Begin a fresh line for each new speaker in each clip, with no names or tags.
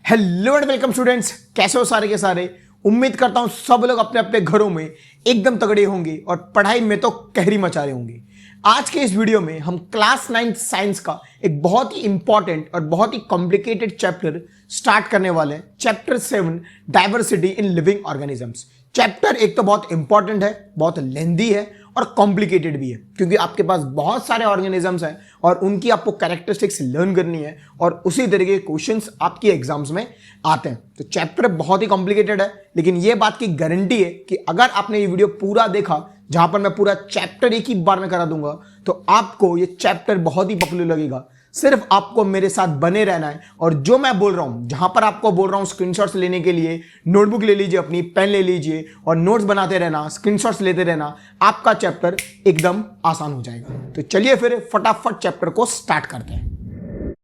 Hello and welcome students, कैसे हो सारे के सारे। उम्मीद करता हूं सब लोग अपने अपने घरों में एकदम तगड़े होंगे और पढ़ाई में तो कहरी मचा रहे होंगे। आज के इस वीडियो में हम क्लास 9 साइंस का एक बहुत ही इंपॉर्टेंट और बहुत ही कॉम्प्लिकेटेड चैप्टर स्टार्ट करने वाले हैं। Chapter 7 diversity in living organisms. Chapter एक तो बहुत इंपॉर्टेंट है, बहुत लेंदी है और कॉम्प्लिकेटेड भी है, क्योंकि आपके पास बहुत सारे ऑर्गेनिजम्स हैं और उनकी आपको कैरेक्टरिस्टिक्स लर्न करनी है और उसी तरीके के क्वेश्चंस आपकी एग्जाम्स में आते हैं। तो चैप्टर बहुत ही कॉम्प्लिकेटेड है, लेकिन ये बात की गारंटी है कि अगर आपने ये वीडियो पूरा देखा, जहां पर मैं पूरा चैप्टर एक ही बार में करा दूंगा, तो आपको ये चैप्टर बहुत ही पॉपुलर लगेगा। सिर्फ आपको मेरे साथ बने रहना है और जो मैं बोल रहा हूं, जहां पर आपको बोल रहा हूं स्क्रीनशॉट्स लेने के लिए, नोटबुक ले लीजिए, अपनी पेन ले लीजिए और नोट्स बनाते रहना, स्क्रीनशॉट्स लेते रहना, आपका चैप्टर एकदम आसान हो जाएगा। तो चलिए फिर फटाफट चैप्टर को स्टार्ट करते हैं।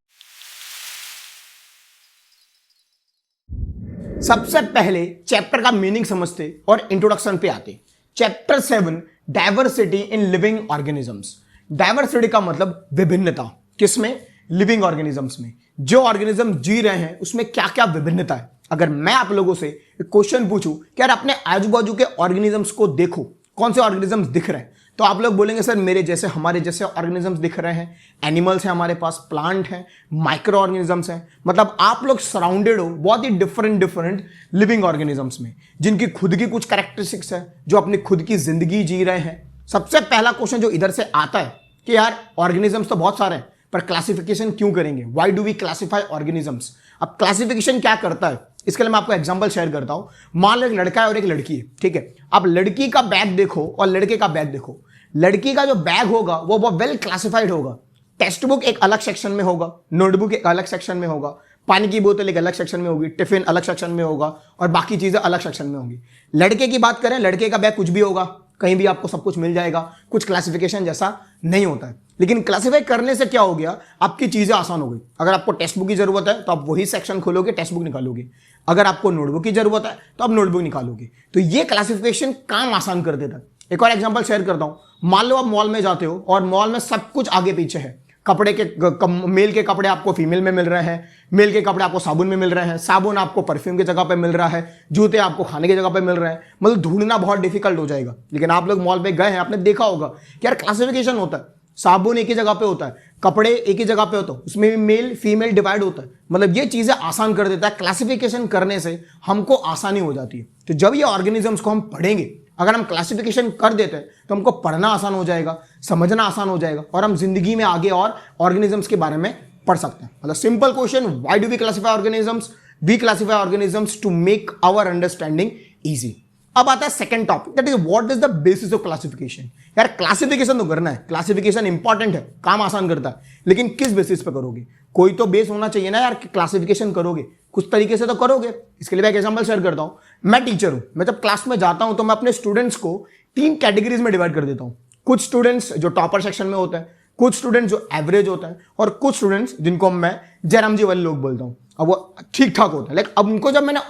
सबसे पहले चैप्टर का मीनिंग समझते और इंट्रोडक्शन पे आते। Chapter 7 diversity in living organisms. Diversity का मतलब विभिन्नता। किसमें? लिविंग ऑर्गेनिजम्स में। जो ऑर्गेनिज्म जी रहे हैं उसमें क्या क्या विभिन्नता है। अगर मैं आप लोगों से एक क्वेश्चन पूछूं कि यार अपने आजू बाजू के ऑर्गेनिजम्स को देखो, कौन से ऑर्गेनिजम्स दिख रहे हैं, तो आप लोग बोलेंगे सर मेरे जैसे, हमारे जैसे ऑर्गेनिजम्स दिख रहे हैं, एनिमल्स हैं हमारे पास, प्लांट हैं, माइक्रो ऑर्गेनिजम्स हैं। मतलब आप लोग सराउंडेड हो बहुत ही डिफरेंट लिविंग ऑर्गेनिजम्स में, जिनकी खुद की कुछ कैरेक्टरिस्टिक्स है, जो अपनी खुद की जिंदगी जी रहे हैं। सबसे पहला क्वेश्चन जो इधर से आता है कि यार ऑर्गेनिजम्स तो बहुत सारे हैं, पर क्लासिफिकेशन क्यों करेंगे? Why do we classify organisms? अब क्लासिफिकेशन क्या करता है, इसके लिए मैं आपको एग्जांपल शेयर करता हूं। मान लो एक लड़का है और एक लड़की है, ठीक है। अब लड़की का बैग देखो और लड़के का बैग देखो। लड़की का जो बैग होगा वो वेल क्लासिफाइड होगा। टेक्स्ट बुक एक अलग सेक्शन में होगा, नोटबुक एक अलग सेक्शन में होगा, पानी की बोतल एक अलग सेक्शन में होगी, टिफिन अलग सेक्शन में होगा और बाकी चीजें अलग सेक्शन में होंगी। लड़के की बात करें, लड़के का बैग कुछ भी होगा, कहीं भी आपको सब कुछ मिल जाएगा, कुछ क्लासिफिकेशन जैसा नहीं होता है। लेकिन क्लासिफाई करने से क्या हो गया, आपकी चीजें आसान हो गई। अगर आपको टेक्स्ट बुक की जरूरत है तो आप वही सेक्शन खोलोगे, टेक्स्ट बुक निकालोगे। अगर आपको नोटबुक की जरूरत है तो आप नोटबुक निकालोगे। तो ये क्लासिफिकेशन काम आसान कर देता है। एक और एग्जांपल शेयर करता हूं। मान लो आप मॉल में जाते हो और मॉल में सब कुछ आगे पीछे है। कपड़े के मेल के कपड़े आपको फीमेल में मिल रहे हैं, मेल के कपड़े आपको साबुन में मिल रहे हैं, साबुन आपको परफ्यूम की जगह पे मिल रहा है, जूते आपको खाने की जगह पे मिल रहे हैं। मतलब ढूंढना बहुत डिफिकल्ट हो जाएगा। लेकिन आप लोग मॉल पे गए हैं, आपने देखा होगा कि यार क्लासिफिकेशन होता है। साबुन एक ही जगह पे होता है, कपड़े एक ही जगह पे होता है, उसमें भी मेल फीमेल डिवाइड होता है। मतलब ये चीजें आसान कर देता है। क्लासिफिकेशन करने से हमको आसानी हो जाती है। तो जब ये ऑर्गेनिजम्स को हम पढ़ेंगे, अगर हम क्लासिफिकेशन कर देते हैं तो हमको पढ़ना आसान हो जाएगा, समझना आसान हो जाएगा और हम जिंदगी में आगे और ऑर्गेनिजम्स के बारे में पढ़ सकते हैं। मतलब simple question, why do we classify organisms? We classify organisms to make our understanding easy. अब आता है second topic, that is what is the basis of classification. यार क्लासिफिकेशन तो करना है, क्लासिफिकेशन इंपॉर्टेंट है, काम आसान करता है, लेकिन किस बेसिस पे करोगे? कोई तो बेस होना चाहिए ना यार कि क्लासिफिकेशन करोगे, कुछ तरीके से तो करोगे। इसके लिए मैं एक एग्जांपल शेयर करता हूं। मैं टीचर हूं, मैं जब क्लास में जाता हूं तो मैं अपने स्टूडेंट्स को 3 कैटेगरीज में डिवाइड कर देता हूं। कुछ स्टूडेंट्स जो टॉपर सेक्शन में होते हैं, कुछ स्टूडेंट्स जो एवरेज होते हैं और कुछ स्टूडेंट्स जिनको मैं जयराम जी वाले लोग बोलता हूं। अब वो ठीक ठाक होता है, लेकिन अब उनको जब मैंने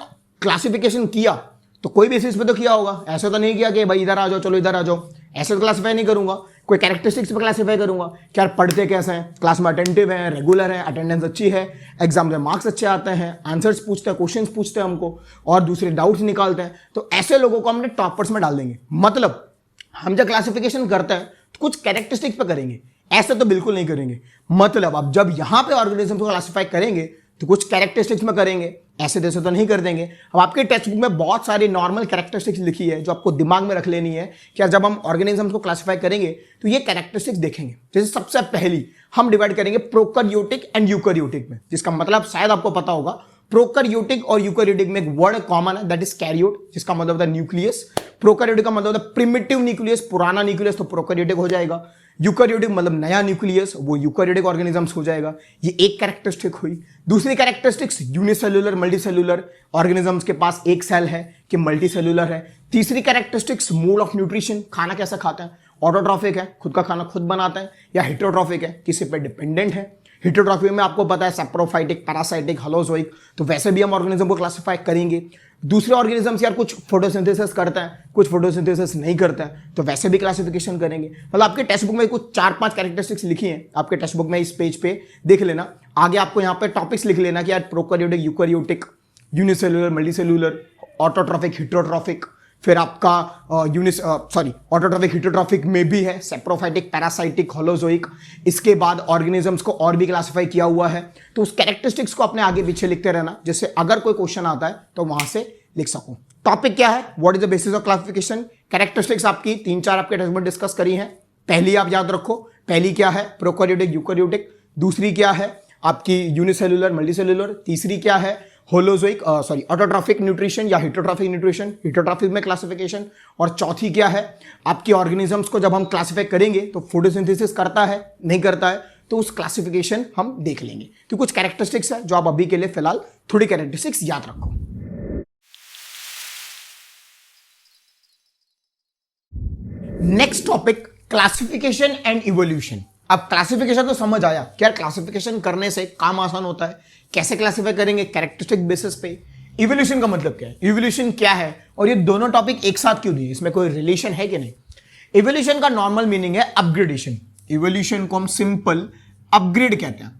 क्लासिफिकेशन किया तो कोई बेसिस पे तो किया होगा। ऐसा तो नहीं किया कि भाई इधर आ जाओ, चलो इधर आ जाओ। ऐसे तो क्लासिफाई नहीं करूंगा। कोई कैरेक्टरिस्टिक्स पे क्लासिफाई करूंगा कि यार पढ़ते कैसे हैं, क्लास में अटेंटिव हैं, रेगुलर हैं, अटेंडेंस अच्छी है, एग्जाम में मार्क्स अच्छे आते हैं, आंसर्स पूछते हैं, क्वेश्चंस पूछते हैं हमको और दूसरे डाउट्स निकालते हैं। तो ऐसे लोगों को हमने टॉपर्स में डाल देंगे। मतलब हम जब क्लासिफिकेशन करते हैं तो कुछ कैरेक्टरिस्टिक्स पे करेंगे, ऐसे तो बिल्कुल नहीं करेंगे। मतलब अब जब यहां पे ऑर्गेनिज्म को क्लासिफाई करेंगे तो कुछ कैरेक्टरिस्टिक्स में करेंगे, ऐसे जैसे तो नहीं कर देंगे। अब आपके टेक्स्ट बुक में बहुत सारी नॉर्मल कैरेक्टरिस्टिक्स लिखी है जो आपको दिमाग में रख लेनी है कि जब हम ऑर्गेनिजम्स को क्लासिफाई करेंगे तो ये कैरेक्टरिस्टिक्स देखेंगे। जैसे सबसे पहली हम डिवाइड करेंगे प्रोकैरियोटिक एंड यूकैरियोटिक में, जिसका मतलब शायद आपको पता होगा। प्रोकैरियोटिक और यूकैरियोटिक में एक वर्ड कॉमन है, दैट इज कैरियोट, जिसका मतलब होता है न्यूक्लियस। प्रोकैरियोटिक का मतलब होता है प्रिमिटिव न्यूक्लियस, पुराना न्यूक्लियस, तो प्रोकैरियोटिक हो जाएगा। यूकैरियोटिक मतलब नया न्यूक्लियस, वो यूकैरियोटिक ऑर्गेनिजम्स हो जाएगा। ये एक कैरेक्टरिस्टिक हुई। दूसरी कैरेक्टरिस्टिक्स यूनिसेल्युलर मल्टीसेल्युलर, ऑर्गेनिजम्स के पास एक सेल है कि मल्टीसेल्युलर है। तीसरी कैरेक्टरिस्टिक्स मोड ऑफ न्यूट्रिशन, खाना कैसा खाता है, ऑटोट्रॉफिक है, खुद का खाना खुद बनाता है, या हेटेरोट्रॉफिक है, किसी पे डिपेंडेंट है। हिटरोट्रॉफी में आपको पता है सैप्रोफाइटिक, पैरासाइटिक, होलोजोइक, तो वैसे भी हम ऑर्गेनिज्म को क्लासिफाई करेंगे। दूसरे ऑर्गेनिजम्स यार कुछ फोटोसिंथेसिस करता है, कुछ फोटोसिंथेसिस नहीं करता है, तो वैसे भी क्लासिफिकेशन करेंगे। मतलब आपके टेक्स्ट बुक में कुछ 4-5 कैरेक्टरिस्टिक्स लिखी हैं, आपके टेक्स्ट बुक में इस पेज पे देख लेना। आगे आपको यहाँ पे टॉपिक्स लिख लेना कि यार prokaryotic, eukaryotic, unicellular, multicellular, autotrophic, heterotrophic, फिर आपका ऑटोट्रॉफिक हिटरोट्रॉफिक में भी है सैप्रोफाइटिक, पैरासाइटिक, होलोजोइक। इसके बाद ऑर्गेनिजम्स को और भी क्लासिफाई किया हुआ है, तो उस कैरेक्टरिस्टिक्स को अपने आगे पीछे लिखते रहना, जिससे अगर कोई क्वेश्चन आता है तो वहां से लिख सकूं। टॉपिक क्या है, what is the basis of classification. Characteristics आपकी 3-4 आपके टेक्स्ट में डिस्कस करी है। पहली आप याद रखो, पहली क्या है, प्रोकैरियोटिक, यूकैरियोटिक। दूसरी क्या है आपकी यूनिसेलुलर, मल्टीसेलुलर। तीसरी क्या है, होलोजोइक ऑटोट्रॉफिक न्यूट्रिशन या हिटरोट्रॉफिक न्यूट्रिशन, हिटरोट्रॉफिक में क्लासिफिकेशन। और चौथी क्या है, आपकी ऑर्गेनिजम्स को जब हम क्लासिफाई करेंगे तो फोटोसिंथेसिस करता है, नहीं करता है, तो उस क्लासिफिकेशन हम देख लेंगे। तो कुछ कैरेक्टरिस्टिक्स है जो आप अभी के लिए फिलहाल थोड़ी कैरेक्टरिस्टिक्स याद रखो। Next topic, classification and evolution. अब क्लासिफिकेशन तो समझ आया, क्या क्लासिफिकेशन करने से काम आसान होता है, कैसे क्लासिफाई करेंगे, कैरेक्टरिस्टिक बेसिस पे। इवोल्यूशन का मतलब क्या है, इवोल्यूशन क्या है, और ये दोनों टॉपिक एक साथ क्यों दिए, इसमें कोई रिलेशन है कि नहीं। इवोल्यूशन का नॉर्मल मीनिंग है अपग्रेडेशन। इवोल्यूशन को हम सिंपल अपग्रेड कहते हैं,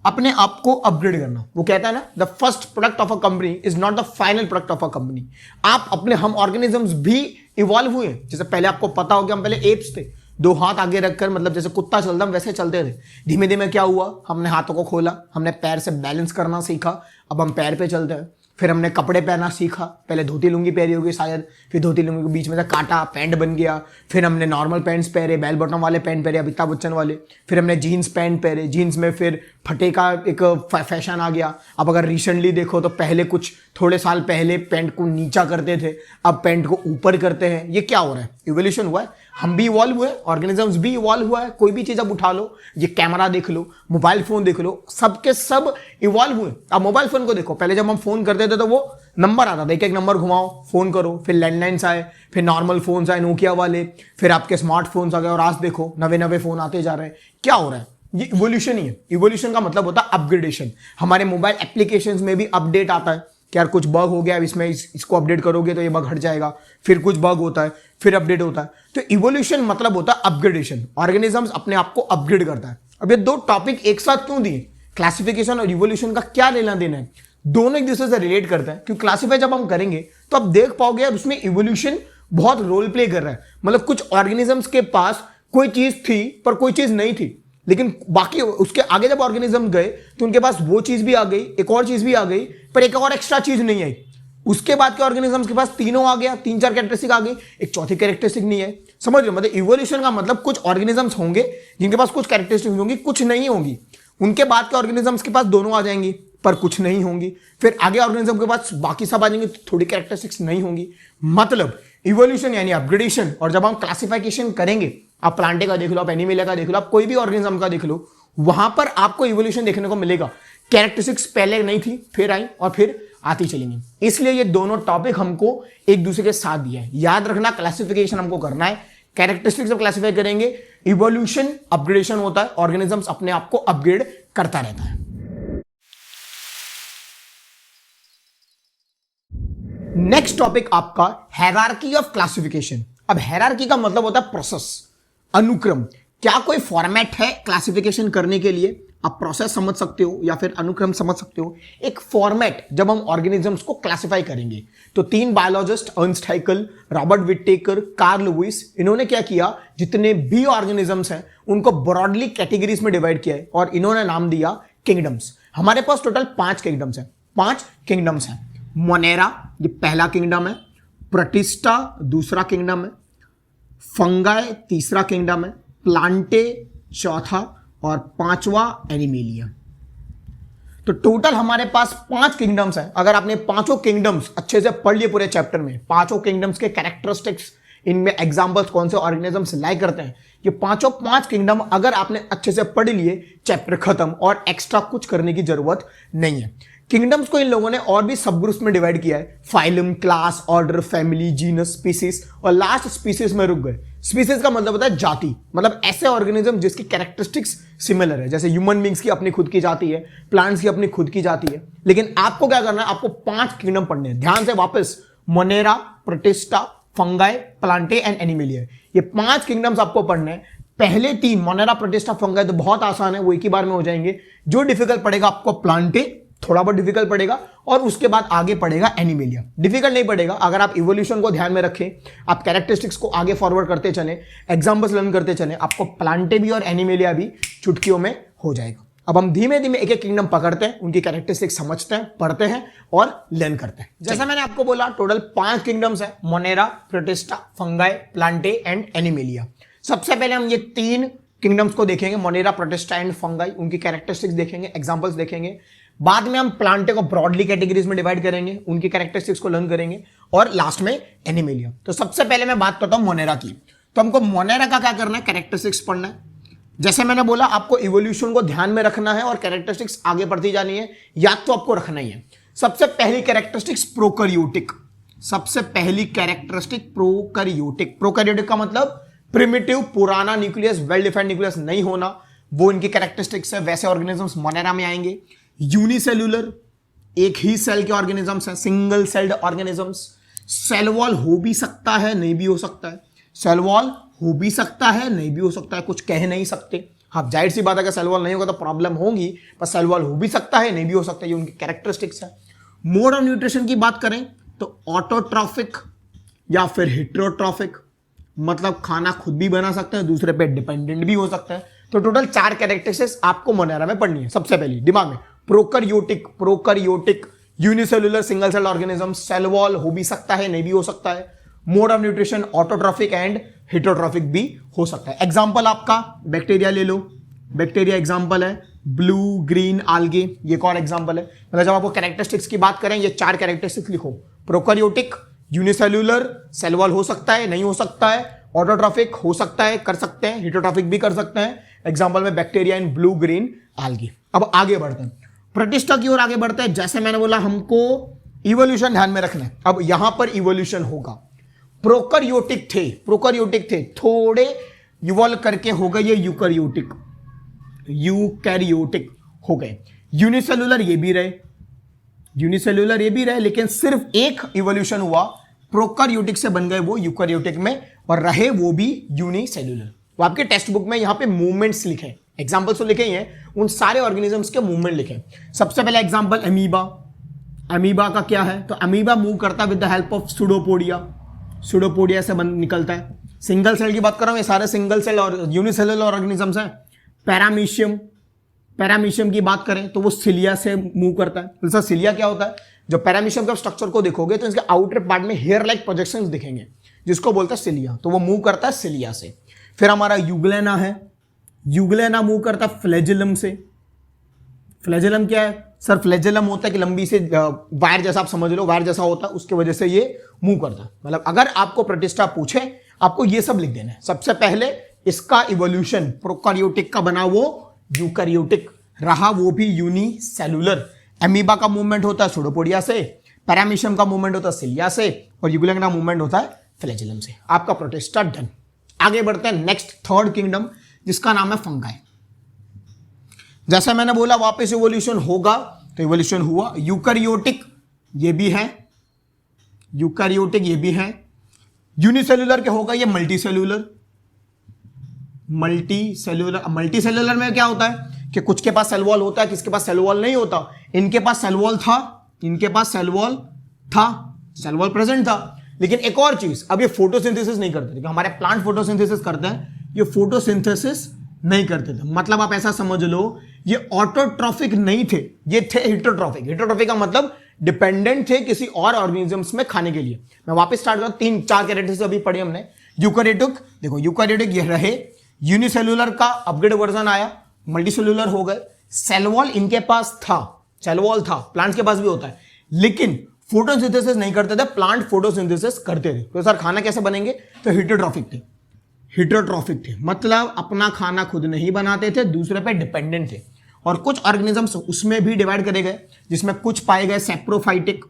अपने आप को अपग्रेड करना। वो कहता है ना, the first product of a company is not the final product of a company. आप अपने, हम ऑर्गेनिजम्स भी इवॉल्व हुए। जैसे पहले आपको पता होगा, हम पहले एप्स थे, 2 हाथ आगे रखकर, मतलब जैसे कुत्ता चलता हम वैसे चलते थे। धीमे धीमे क्या हुआ, हमने हाथों को खोला, हमने पैर से बैलेंस करना सीखा, अब हम पैर पे चलते हैं। फिर हमने कपड़े पहनना सीखा, पहले धोती लुंगी पहनी होगी शायद, फिर धोती लुंगी के बीच में से काटा, पैंट बन गया। फिर हमने नॉर्मल पैंट्स पहने, बेल बटन वाले पैंट पहने, अमिताभ बच्चन वाले। फिर हमने जीन्स पैंट पहने, जीन्स में फिर फटे का एक फैशन आ गया। अब अगर रिसेंटली देखो तो पहले कुछ थोड़े साल पहले पैंट को नीचा करते थे, अब पैंट को ऊपर करते हैं। ये क्या हो रहा है, इवोल्यूशन हुआ है, हम भी इवॉल्व हुए, ऑर्गेनिजम्स भी इवॉल्व हुआ है। कोई भी चीज अब उठा लो, ये कैमरा देख लो, मोबाइल फोन देख लो, सबके सब इवॉल्व हुए। अब मोबाइल फोन को देखो, पहले जब हम फोन करते थे तो वो नंबर आता था, एक एक नंबर घुमाओ फोन करो, फिर लैंडलाइंस आए, फिर नॉर्मल फोन्स आए नोकिया वाले, फिर आपके स्मार्टफोन्स आ गए, और आज देखो नवे नवे फोन आते जा रहे हैं। क्या हो रहा है, ये इवोल्यूशन ही है। इवोल्यूशन का मतलब होता है अपग्रेडेशन। हमारे मोबाइल एप्लीकेशंस में भी अपडेट आता है कि यार कुछ बग हो गया, इसमें इसको अपडेट करोगे तो ये बग हट जाएगा, फिर कुछ बग होता है, फिर अपडेट होता है। तो इवोल्यूशन मतलब होता है अपग्रेडेशन, ऑर्गेनिजम्स अपने आप को अपग्रेड करता है। अब ये दो टॉपिक एक साथ क्यों दिए, क्लासिफिकेशन और इवोल्यूशन का क्या लेना देना है, दोनों एक दूसरे से रिलेट करते हैं। क्योंकि क्लासिफाई जब हम करेंगे तो आप देख पाओगे यार उसमें इवोल्यूशन बहुत रोल प्ले कर रहा है। मतलब कुछ ऑर्गेनिजम्स के पास कोई चीज थी पर कोई चीज नहीं थी, लेकिन बाकी उसके आगे जब ऑर्गेनिज्म गए तो उनके पास वो चीज भी आ गई, एक और चीज भी आ गई, पर एक और एक्स्ट्रा चीज नहीं आई। उसके बाद के ऑर्गेनिजम्स के पास तीनों आ गया, 3-4 कैरेक्टरिस्टिक आ गई, एक चौथी कैरेक्टरिस्टिक नहीं है। समझ रहे हो, मतलब इवोल्यूशन का मतलब कुछ ऑर्गेनिजम्स होंगे जिनके पास कुछ कैरेक्टरिस्टिक होंगी, कुछ नहीं होंगी। उनके बाद के ऑर्गेनिजम्स के पास दोनों आ जाएंगी पर कुछ नहीं होंगी। फिर आगे ऑर्गेनिज्म के पास बाकी सब आ जाएंगे, थोड़ी कैरेक्टरिस्टिक्स नहीं होंगी। मतलब इवोल्यूशन यानी अपग्रेडेशन। और जब हम क्लासिफिकेशन करेंगे, आप प्लांटे का देख लो, आप एनिमल का देख लो, आप कोई भी ऑर्गेनिज्म का देख लो, वहां पर आपको इवोल्यूशन देखने को मिलेगा। कैरेक्टरिस्टिक्स पहले नहीं थी, फिर आई और फिर आती चलेंगी। इसलिए ये दोनों टॉपिक हमको एक दूसरे के साथ दिया है। याद रखना, क्लासिफिकेशन हमको करना है, कैरेक्टरिस्टिक्स जब क्लासिफाई करेंगे, इवोल्यूशन अपग्रेडेशन होता है, ऑर्गेनिजम्स अपने आप को अपग्रेड करता रहता है। नेक्स्ट टॉपिक आपका हायरार्की ऑफ क्लासिफिकेशन। अब हायरार्की का मतलब होता है प्रोसेस, अनुक्रम। क्या कोई फॉर्मेट है क्लासिफिकेशन करने के लिए? आप प्रोसेस समझ सकते हो या फिर अनुक्रम समझ सकते हो। एक फॉर्मेट जब हम ऑर्गेनिजम्स को क्लासिफाई करेंगे तो 3 biologist, Ernst Haeckel, Robert Whittaker, Carl Linnaeus, इन्होंने क्या किया, जितने भी ऑर्गेनिजम्स हैं उनको ब्रॉडली कैटेगरीज में डिवाइड किया है और इन्होंने नाम दिया किंगडम्स। हमारे पास टोटल 5 किंगडम्स हैं। 5 किंगडम्स हैं। मोनेरा ये पहला किंगडम है, प्रोटिस्टा दूसरा किंगडम है, फंगाई तीसरा किंगडम है, प्लांटे चौथा और 5वां एनिमेलिया। तो टोटल हमारे पास 5 किंगडम्स हैं। अगर आपने 5 किंगडम्स अच्छे से पढ़ लिए पूरे चैप्टर में, 5 किंगडम्स के कैरेक्टरिस्टिक्स, इनमें एग्जांपल्स कौन से ऑर्गेनिजम्स लाइक करते हैं, ये 5 किंगडम अगर आपने अच्छे से पढ़ लिए, चैप्टर खत्म और एक्स्ट्रा कुछ करने की जरूरत नहीं है। किंगडम्स को इन लोगों ने और भी सब ग्रुप्स में डिवाइड किया है, phylum, class, order, family, genus, species, और लास्ट स्पीसीज में रुक गए। स्पीसीज का मतलब होता है जाति, मतलब ऐसे ऑर्गेनिज्म जिसकी कैरेक्टरिस्टिक्स सिमिलर है। जैसे ह्यूमन बींग्स की अपनी खुद की जाति है, प्लांट्स की अपनी खुद की जाति है। लेकिन आपको क्या करना है, आपको 5 किंगडम पढ़ने हैं ध्यान से वापस। Monera, protista, fungi, Plantae and animalia, ये 5 किंगडम्स आपको पढ़ने हैं। पहले 3 मोनेरा, प्रोटिस्टा, फंगाई तो बहुत आसान है, वो एक ही बार में हो जाएंगे। जो डिफिकल्ट पड़ेगा आपको प्लांटे, थोड़ा बहुत डिफिकल्ट पड़ेगा, और उसके बाद आगे पड़ेगा एनिमेलिया। डिफिकल्ट नहीं पड़ेगा अगर आप इवोल्यूशन को ध्यान में रखें, आप कैरेक्टरिस्टिक्स को आगे फॉरवर्ड करते चले, एग्जांपल्स लर्न करते चले, आपको प्लांटे भी और एनिमेलिया भी चुटकियों में हो जाएगा। अब हम धीमे धीमे एक एक किंगडम पकड़ते हैं, उनकी कैरेक्टरिस्टिक्स समझते हैं, पढ़ते हैं और लर्न करते हैं। जैसा मैंने आपको बोला टोटल 5 किंगडम्स है, Monera, protista, fungi, Plantae and animalia. सबसे पहले हम ये 3 किंगडम्स को देखेंगे, मोनेरा, प्रोटिस्टा एंड फंगाई, उनकी कैरेक्टरिस्टिक्स देखेंगे, एग्जांपल्स देखेंगे। बाद में हम प्लांटे को ब्रॉडली कैटेगरीज में डिवाइड करेंगे, उनकी कैरेक्टरिस्टिक्स को लर्न करेंगे, और लास्ट में एनिमेलिया। तो सबसे पहले मैं बात करता हूं मोनेरा की। तो हमको मोनेरा का क्या करना है, कैरेक्टरिस्टिक्स पढ़ना है। जैसे मैंने बोला आपको इवोल्यूशन को ध्यान में रखना है और कैरेक्टरिस्टिक्स आगे बढ़ती जानी है, याद तो आपको रखना ही है। सबसे पहली कैरेक्टरिस्टिक्स प्रोकैरियोटिक, सबसे पहली कैरेक्टरिस्टिक प्रोकैरियोटिक। प्रोकैरियोटिक का मतलब प्रिमिटिव, पुराना न्यूक्लियस, वेल डिफाइंड न्यूक्लियस नहीं होना, वो इनकी कैरेक्टरिस्टिक्स है। वैसे ऑर्गेनिजम्स मोनेरा में आएंगे। यूनिसेल्यूलर, एक ही सेल के ऑर्गेनिजम्स हैं, single celled organisms. Cell wall हो भी सकता है, नहीं भी हो सकता है। सेल वॉल हो भी सकता है, नहीं भी हो सकता है, कुछ कह नहीं सकते। हाँ, जाहिर सी बात है कि सेल वॉल नहीं होगा तो प्रॉब्लम होगी, पर सेल वॉल हो भी सकता है, नहीं भी हो सकता है, ये उनकी कैरेक्टरिस्टिक्स है। मोड ऑफ न्यूट्रिशन की बात करें तो ऑटोट्रॉफिक या फिर हेटेरोट्रॉफिक, मतलब खाना खुद भी बना सकते हैं, दूसरे पे डिपेंडेंट भी हो सकता है। तो टोटल 4 कैरेक्टरिस्टिक्स आपको मोनेरा में पढ़नी है। सबसे पहली दिमाग में prokaryotic, prokaryotic, unicellular, single cell organism, cell wall हो भी सकता है, नहीं भी हो सकता है। Mode of nutrition autotrophic and heterotrophic भी हो सकता है। एग्जांपल आपका बैक्टीरिया ले लो, बैक्टीरिया एग्जांपल है, ब्लू ग्रीन आल्गे, ये एक और एग्जांपल है। मतलब जब आपको कैरेक्टरिस्टिक्स की बात करें, ये 4 कैरेक्टरिस्टिक्स लिखो। प्रोकैरियोटिक, यूनिसेलुलर, सेल वॉल हो सकता है, नहीं हो सकता है, ऑटोट्रॉफिक हो सकता है, कर सकते हैं, हेटेरोट्रॉफिक भी कर सकते हैं। एग्जांपल में bacteria in blue green algae. अब आगे बढ़ते हैं, प्रोटिस्टा की ओर आगे बढ़ते हैं। जैसे मैंने बोला हमको इवोल्यूशन ध्यान में रखना है। अब यहां पर इवोल्यूशन होगा। प्रोकैरियोटिक थे, थोड़े इवॉल्व करके हो गए ये यूकैरियोटिक हो गए। यूनिसेलुलर ये भी रहे, लेकिन सिर्फ एक इवोल्यूशन हुआ, प्रोकैरियोटिक से बन गए वो यूकैरियोटिक में, और रहे वो भी यूनिसेलुलर। वो आपके टेक्स्ट बुक में यहां पे मूवमेंट्स लिखे, एग्जाम्पल्स तो लिखे ही हैं, उन सारे ऑर्गेनिजम्स के मूवमेंट लिखे। सबसे पहले एग्जाम्पल अमीबा। अमीबा का क्या है, तो अमीबा मूव करता है with the help of pseudopodia से निकलता है। सिंगल सेल की बात कर रहा हूं, ये सारे सिंगल सेल और यूनिसेलुलर ऑर्गेनिजम्स हैं। पैरामीशियम की बात करें तो वो सिलिया से मूव करता है। तो सिलिया क्या होता है, जो पैरामीशियम का स्ट्रक्चर को देखोगे तो इसके आउटर पार्ट में हेयर लाइक प्रोजेक्शंस दिखेंगे, जिसको बोलता है सिलिया, तो वो मूव करता है सिलिया से। फिर हमारा यूग्लेना है, यूग्लेना मूव करता है फ्लैजिलम से। फ्लैजिलम क्या है सर, फ्लैजिलम होता है कि लंबी से वायर जैसा, आप समझ लो वायर जैसा होता है, उसके वजह से ये मूव करता है। मतलब अगर आपको प्रोटिस्टा पूछे, आपको ये सब लिख देना है। सबसे पहले इसका इवोल्यूशन प्रोकैरियोटिक का बना वो यूकैरियोटिक रहा, वो भी यूनिसेलुलर। अमीबा का मूवमेंट होता है सुडोपोडिया से, पैरामीशियम का मूवमेंट होता है सिलिया से, और यूग्लेना मूवमेंट होता है फ्लैजिलम से। आपका प्रोटिस्टा डन। आगे बढ़ते हैं नेक्स्ट 3rd किंगडम, जिसका नाम है फंगाई। जैसा मैंने बोला वापस इवोल्यूशन होगा, तो इवोल्यूशन हुआ। यूकैरियोटिक ये भी है, यूनिसेलुलर के होगा ये मल्टीसेलुलर में क्या होता है कि कुछ के पास सेल वॉल होता है, किसके पास सेल वॉल नहीं होता। इनके पास सेल वॉल था, सेल वॉल प्रेजेंट था। लेकिन एक और चीज, अब ये फोटोसिंथेसिस नहीं करते थे। हमारे प्लांट फोटोसिंथेसिस करते हैं, ये फोटोसिंथेसिस नहीं करते थे। मतलब आप ऐसा समझ लो, ये ऑटोट्रॉफिक नहीं थे, ये थे हेटेरोट्रॉफिक। हेटेरोट्रॉफिक का मतलब डिपेंडेंट थे किसी और ऑर्गेनिजम्स में खाने के लिए। मैं वापस स्टार्ट करता हूं, 3-4 कैरेक्टर्स अभी पढ़े हमने। यूकैरियोटिक, देखो यूकैरियोटिक ये रहे, यूनिसेलुलर का अपग्रेड वर्जन आया, मल्टीसेलुलर हो गए। सेल वॉल इनके पास था, सेल वॉल था, प्लांट्स के पास भी होता है, लेकिन फोटोसिंथेसिस नहीं करते थे, प्लांट फोटोसिंथेसिस करते थे। तो सर खाना कैसे बनेंगे, तो हेटेरोट्रॉफिक थे, मतलब अपना खाना खुद नहीं बनाते थे, दूसरे पे डिपेंडेंट थे। और कुछ ऑर्गेनिजम्स उसमें भी डिवाइड करे गए, जिसमें कुछ पाए गए सेप्रोफाइटिक,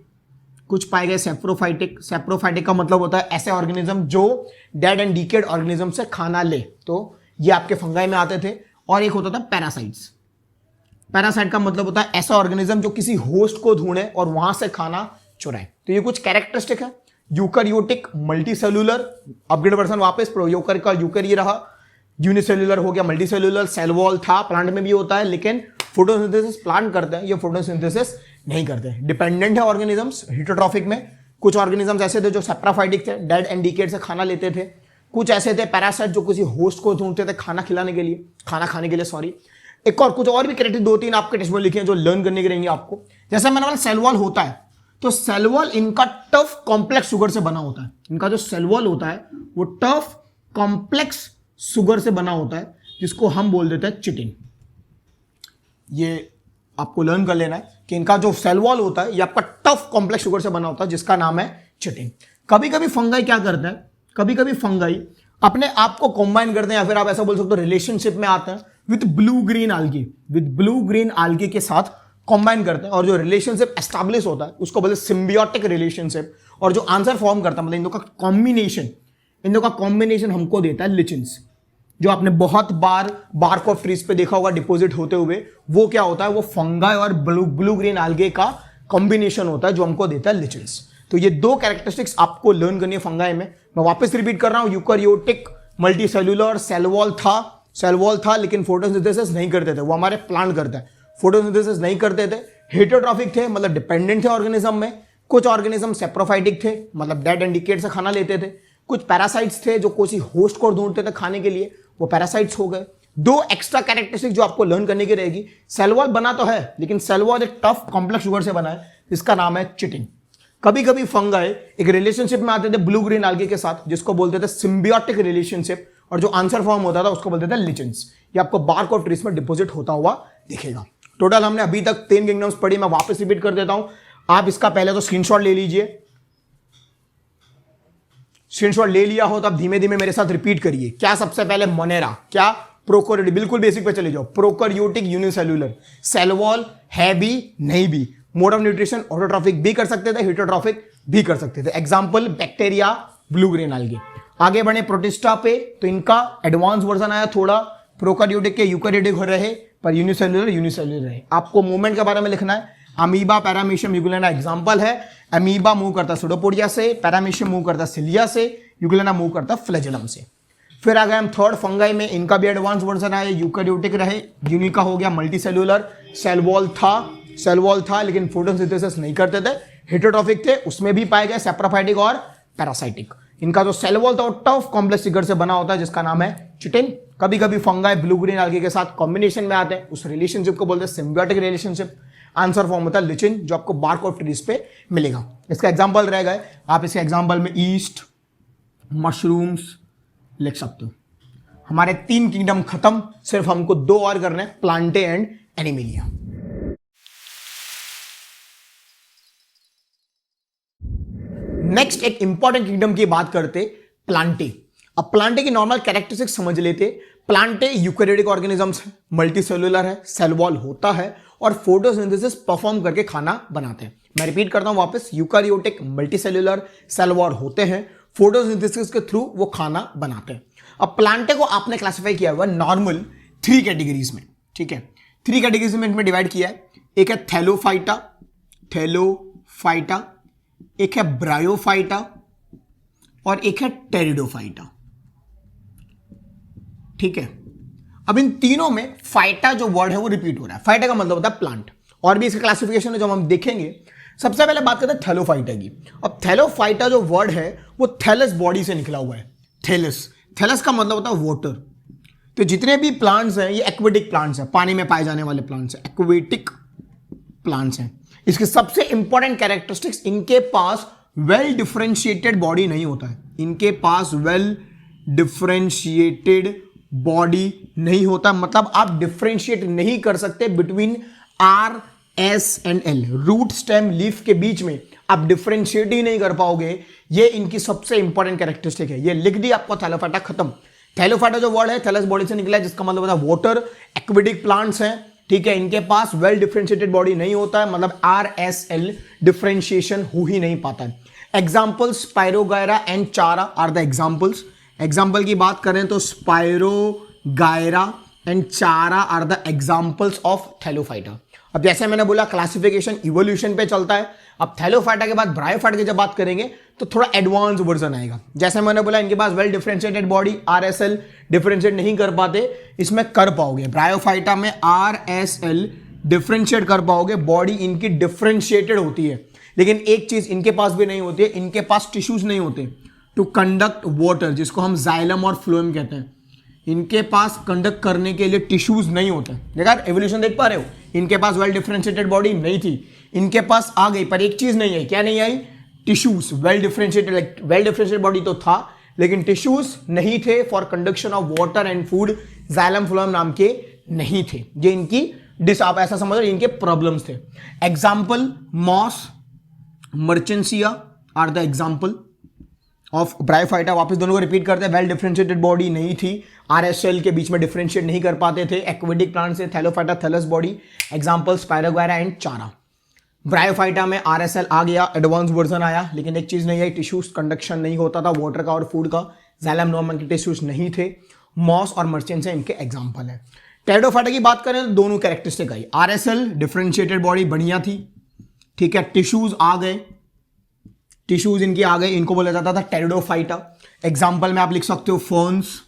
कुछ पाए गए सेप्रोफाइटिक। सेप्रोफाइटिक का मतलब होता है ऐसे ऑर्गेनिज्म जो डेड एंड डीकेड ऑर्गेनिज्म से खाना ले, तो ये आपके फंगाई में आते थे। और एक होता था पैरासाइट्स। पैरासाइट का मतलब होता है ऐसा ऑर्गेनिज्म जो किसी होस्ट को ढूंढे और वहां से खाना चुराए। तो ये कुछ कैरेक्टरिस्टिक है। यूकैरियोटिक मल्टीसेलुलर, अपग्रेड वर्जन वापस प्रोयूकर का यूकर ये रहा, यूनिसेल्युलर हो गया, मल्टीसेलुलर, सेल वॉल था, प्लांट में भी होता है, लेकिन फोटोसिंथेसिस प्लांट करते हैं, ये फोटोसिंथेसिस नहीं करते। डिपेंडेंट है ऑर्गेनिजम्स हेटेरोट्रॉफिक में। कुछ ऑर्गेनिजम्स ऐसे थे जो सेप्राफाइटिक थे, डेड एंड डीकेड से खाना लेते थे। कुछ ऐसे थे पैरासाइट जो किसी होस्ट को ढूंढते थे खाना खिलाने के लिए, खाना खाने के लिए, सॉरी। एक और कुछ और भी कैरेक्टर 2-3 आपके टेक्स्ट में लिखे हैं जो लर्न करने के रहेंगे आपको। जैसे मैंने बोला सेल वॉल होता है, तो सेल वॉल इनका टफ कॉम्प्लेक्स शुगर से बना होता है। इनका जो सेल वॉल होता है वो टफ कॉम्प्लेक्स शुगर से बना होता है, जिसको हम बोल देते हैं चिटिन। ये आपको लर्न कर लेना है कि इनका जो सेल वॉल होता है ये आपका टफ कॉम्प्लेक्स शुगर से बना होता है, जिसका नाम है चिटिन। कभी कभी फंगाई क्या करते हैं, कभी कभी फंगाई अपने आप को कॉम्बाइन करते हैं, या फिर आप ऐसा बोल सकते हो रिलेशनशिप में आते हैं with blue green algae, with blue green algae के साथ कॉम्बाइन करते हैं। और जो रिलेशनशिप एस्टैब्लिश होता है उसको बोलते हैं सिम्बियोटिक रिलेशनशिप। और जो आंसर फॉर्म करता है मतलब इन दोनों का कॉम्बिनेशन, इन दोनों का कॉम्बिनेशन हमको देता है लिचिन्स, जो आपने बहुत बार बार्क ऑफ ट्रीज पे देखा होगा डिपॉजिट होते हुए। वो क्या होता है, वो फंगाई और ब्लू ग्रीन आल्गे का कॉम्बिनेशन होता है जो हमको देता है लिचिन्स। तो ये दो कैरेक्टरिस्टिक्स आपको लर्न करनी है फंगाई में। मैं वापस रिपीट कर रहा हूं, यूकैरियोटिक मल्टीसेल्युलर, सेल वॉल था लेकिन फोटोसिंथेसिस नहीं करते थे, वो हमारे प्लांट करते हैं, फोटोसिंथेसिस नहीं करते थे। हेटेरोट्रॉफिक थे मतलब डिपेंडेंट थे ऑर्गेनिज्म में। कुछ ऑर्गेनिज्म सेप्रोफाइटिक थे मतलब डेड एंड डीकेड से खाना लेते थे। कुछ पैरासाइट्स थे जो किसी होस्ट को ढूंढते थे खाने के लिए, वो पैरासाइट्स हो गए। दो एक्स्ट्रा कैरेक्टरिस्टिक जो आपको लर्न करने की रहेगी, सेल वॉल बना तो है लेकिन सेल वॉल एक टफ कॉम्प्लेक्स शुगर से बना है, जिसका नाम है चिटिन। कभी कभी फंगाई एक रिलेशनशिप में आते थे ब्लू ग्रीन आल्गे के साथ, जिसको बोलते थे सिम्बियोटिक रिलेशनशिप। और जो आंसर फॉर्म होता था उसको बोलते थे लिचिन्स। ये आपको बार्क ऑफ ट्रीज में डिपॉजिट होता हुआ दिखेगा। टोटल हमने अभी तक 3 किंगडम्स पढ़ी। मैं वापस रिपीट कर देता हूं, आप इसका पहले तो स्क्रीनशॉट ले लीजिए। स्क्रीनशॉट ले लिया हो तो आप धीमे धीमे मेरे साथ रिपीट करिए। क्या सबसे पहले मोनेरा, क्या प्रोकैरियोटिक, बिल्कुल बेसिक पे चले जाओ। प्रोकैरियोटिक यूनिसेल्युलर, सेल वॉल है भी नहीं भी, मोड ऑफ न्यूट्रिशन ऑटोट्रॉफिक भी कर सकते थे, हेटेरोट्रॉफिक भी कर सकते थे। Example bacteria, blue green algae. आगे बढ़े प्रोटिस्टा पे, तो इनका एडवांस वर्जन आया थोड़ा, प्रोकैरियोटिक के यूकैरियोटिक हो रहे पर यूनिसेल्युलर रहे। आपको मूवमेंट के बारे में लिखना है। अमीबा, पैरामीशियम, यूग्लेना एग्जांपल है। अमीबा मूव करता सूडोपोडिया से, पैरामीशियम मूव करता सिलिया से, यूग्लेना मूव करता फ्लैजेलम से। फिर आ गए हम थर्ड फंगाई में, इनका भी एडवांस वर्जन आया, यूकैरियोटिक रहे, यूनिका हो गया मल्टीसेल्युलर, सेल वॉल था लेकिन फोटोसिंथेसिस नहीं करते थे, हेटेरोट्रॉफिक थे, उसमें भी पाए गए सेप्रोफाइटिक और पैरासाइटिक। इनका जो सेल वॉल था वो टफ कॉम्प्लेक्स फिगर से बना होता है, जिसका नाम है चिटिन। कभी कभी फंगाई ब्लू ग्रीन आल्गे के साथ कॉम्बिनेशन में आते हैं, उस रिलेशनशिप को बोलते हैं सिम्बियोटिक रिलेशनशिप। आंसर फॉर्म होता है लिचिन, जो आपको बार्क ऑफ ट्रीज पे मिलेगा। इसका एग्जांपल रहेगा, आप इसके एग्जांपल में ईस्ट, मशरूम्स लिख सकते हो। हमारे 3 किंगडम खत्म, सिर्फ हमको 2 और करने हैं, प्लांटे एंड एनिमिलिया। नेक्स्ट एक इंपॉर्टेंट किंगडम की बात करते, प्लांटे। अब प्लांटे की नॉर्मल कैरेक्टरिस्टिक्स समझ लेते। प्लांटे यूकैरियोटिक ऑर्गेनिजम्स है, मल्टीसेल्युलर है, सेल वॉल होता है और फोटोसिंथेसिस परफॉर्म करके खाना बनाते हैं। मैं रिपीट करता हूं वापस, यूकैरियोटिक, मल्टीसेल्युलर, सेल वॉल होते हैं, फोटोसिंथेसिस के थ्रू वो खाना बनाते हैं। अब प्लांटे को आपने क्लासिफाई किया हुआ नॉर्मल 3 कैटेगरीज में, ठीक है। 3 कैटेगरीज में इनमें डिवाइड किया है। एक है थैलोफाइटा, एक है ब्रायोफाइटा और एक है टेरिडोफाइटा, ठीक है। अब इन तीनों में फाइटा जो वर्ड है वो रिपीट हो रहा है। फाइटा का मतलब होता है प्लांट, और भी इसका क्लासिफिकेशन है जो हम देखेंगे। सबसे पहले बात करते हैं थैलोफाइटा की। अब थैलोफाइटा जो वर्ड है वो थैलस बॉडी से निकला हुआ है। थैलस का मतलब होता है वाटर। तो जितने भी प्लांट्स हैं ये एक्वेटिक प्लांट्स हैं, पानी में पाए जाने वाले प्लांट्स हैं, एक्वेटिक प्लांट्स हैं। इसके सबसे इंपॉर्टेंट कैरेक्टरिस्टिक्स, इनके पास वेल डिफरेंशिएटेड बॉडी नहीं होता है। इनके पास वेल डिफरेंशिएटेड बॉडी नहीं होता, मतलब आप डिफरेंशिएट नहीं कर सकते between R, S and L. Root, stem, leaf के बीच में आप डिफरेंशिएट ही नहीं कर पाओगे। ये इनकी सबसे इंपॉर्टेंट कैरेक्टरिस्टिक है। ये लिख दी आपको, थैलोफाइटा खत्म। थैलोफाइटा जो वर्ड है थैलस बॉडी से निकला है, जिसका मतलब होता है वाटर, एक्वेटिक प्लांट्स हैं, ठीक है, इनके पास वेल डिफरेंशिएटेड बॉडी नहीं होता है, मतलब RSL डिफरेंशिएशन हो ही नहीं पाता है। Examples spirogyra and chara are the examples. Example की बात करें तो spirogyra and chara are the examples of thallophyta. अब जैसे मैंने बोला क्लासिफिकेशन इवोल्यूशन पे चलता है। अब थैलोफाइटा के बाद ब्रायोफाइटा की जब बात करेंगे तो थोड़ा एडवांस वर्जन आएगा। जैसे मैंने बोला इनके पास well differentiated body, RSL differentiate नहीं कर पाते, इसमें कर पाओगे। ब्रायोफाइटा में RSL डिफरेंशिएट कर पाओगे, बॉडी इनकी डिफरेंशिएटेड होती है। लेकिन एक चीज इनके पास भी नहीं होती है, इनके पास टिश्यूज नहीं होते टू कंडक्ट वाटर, जिसको हम जाइलम और फ्लोएम कहते हैं। इनके पास कंडक्ट करने के लिए टिश्यूज नहीं होते। देखा एवोल्यूशन देख पा रहे हो, इनके पास वेल डिफरेंशिएटेड बॉडी नहीं थी, इनके पास आ गई, पर एक चीज नहीं आई। क्या नहीं आई? टिश्यूज। वेल डिफरेंशिएटेड बॉडी तो था, लेकिन टिश्यूज नहीं थे for conduction of water and food, xylem phloem नाम के नहीं थे। ये इनकी आप ऐसा समझ रहे इनके प्रॉब्लम्स थे। Example moss, marchantia are the example of bryophyta. वापस दोनों को रिपीट करते हैं। वेल डिफरेंशिएटेड बॉडी नहीं थी, RSL के बीच में डिफरेंशिएट नहीं कर पाते थे। एक्वेटिक प्लांट से thallophyta thallus body. Example spirogyra and chara. Bryophyta में RSL आ गया, एडवांस वर्जन आया, लेकिन एक चीज नहीं आई, टिश्यूज कंडक्शन नहीं होता था वाटर का और फूड का, जाइलम नॉर्मल के टिश्यूज नहीं थे। मॉस और मर्चेंसिया इनके एग्जाम्पल है। टेरिडोफाइटा की बात करें तो दोनों कैरेक्टरिस्टिक आई। RSL डिफरेंशिएटेड बॉडी बढ़िया थी, ठीक है, टिश्यूज आ गए, टिश्यूज इनके आ गए, इनको बोला जाता था टेरिडोफाइटा। एग्जाम्पल में आप लिख सकते हो फर्न्स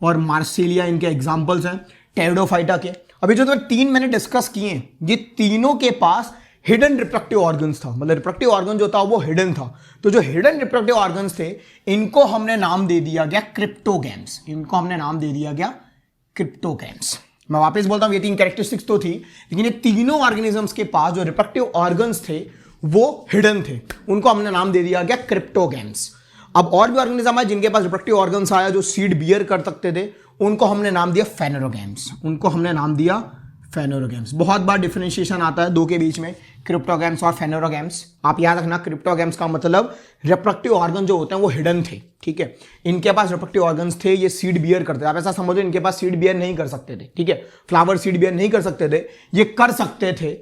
और मार्सिलिया, इनके एग्जाम्पल्स हैं टेरिडोफाइटा के। अभी जो 3 मैंने डिस्कस किए, ये तीनों के पास हिडन रिप्रोडक्टिव ऑर्गन्स था, मतलब रिप्रोडक्टिव ऑर्गन जो था वो हिडन था। तो जो हिडन रिप्रोडक्टिव ऑर्गन्स थे, इनको हमने नाम दे दिया गया क्रिप्टोगैम्स। इनको हमने नाम दे दिया गया क्रिप्टोगैम्स। मैं वापस बोलता हूं, ये 3 कैरेक्टरिस्टिक्स तो थी, लेकिन ये तीनों ऑर्गेनिजम्स के पास जो रिप्रोडक्टिव ऑर्गन्स थे वो हिडन थे, उनको हमने नाम दे दिया गया क्रिप्टोगैम्स। अब और भी ऑर्गेनिज्म है जिनके पास रिप्रोडक्टिव ऑर्गन्स आया, जो सीड बियर कर सकते थे, उनको हमने नाम दिया फेनोरोगैम्स। उनको हमने नाम दिया फेनोरोगैम्स। बहुत बार डिफरेंशिएशन आता है दो के बीच में, क्रिप्टोगैम्स और फेनोरोगैम्स। आप याद रखना, क्रिप्टोगैम्स का मतलब रिप्रोडक्टिव ऑर्गन जो होते हैं वो हिडन थे, ठीक है। इनके पास रिप्रोडक्टिव ऑर्गन्स थे, ये सीड बियर करते थे। आप ऐसा समझो इनके पास सीड बियर नहीं कर सकते थे, ठीक है, फ्लावर सीड बियर नहीं कर सकते थे, ये कर सकते थे।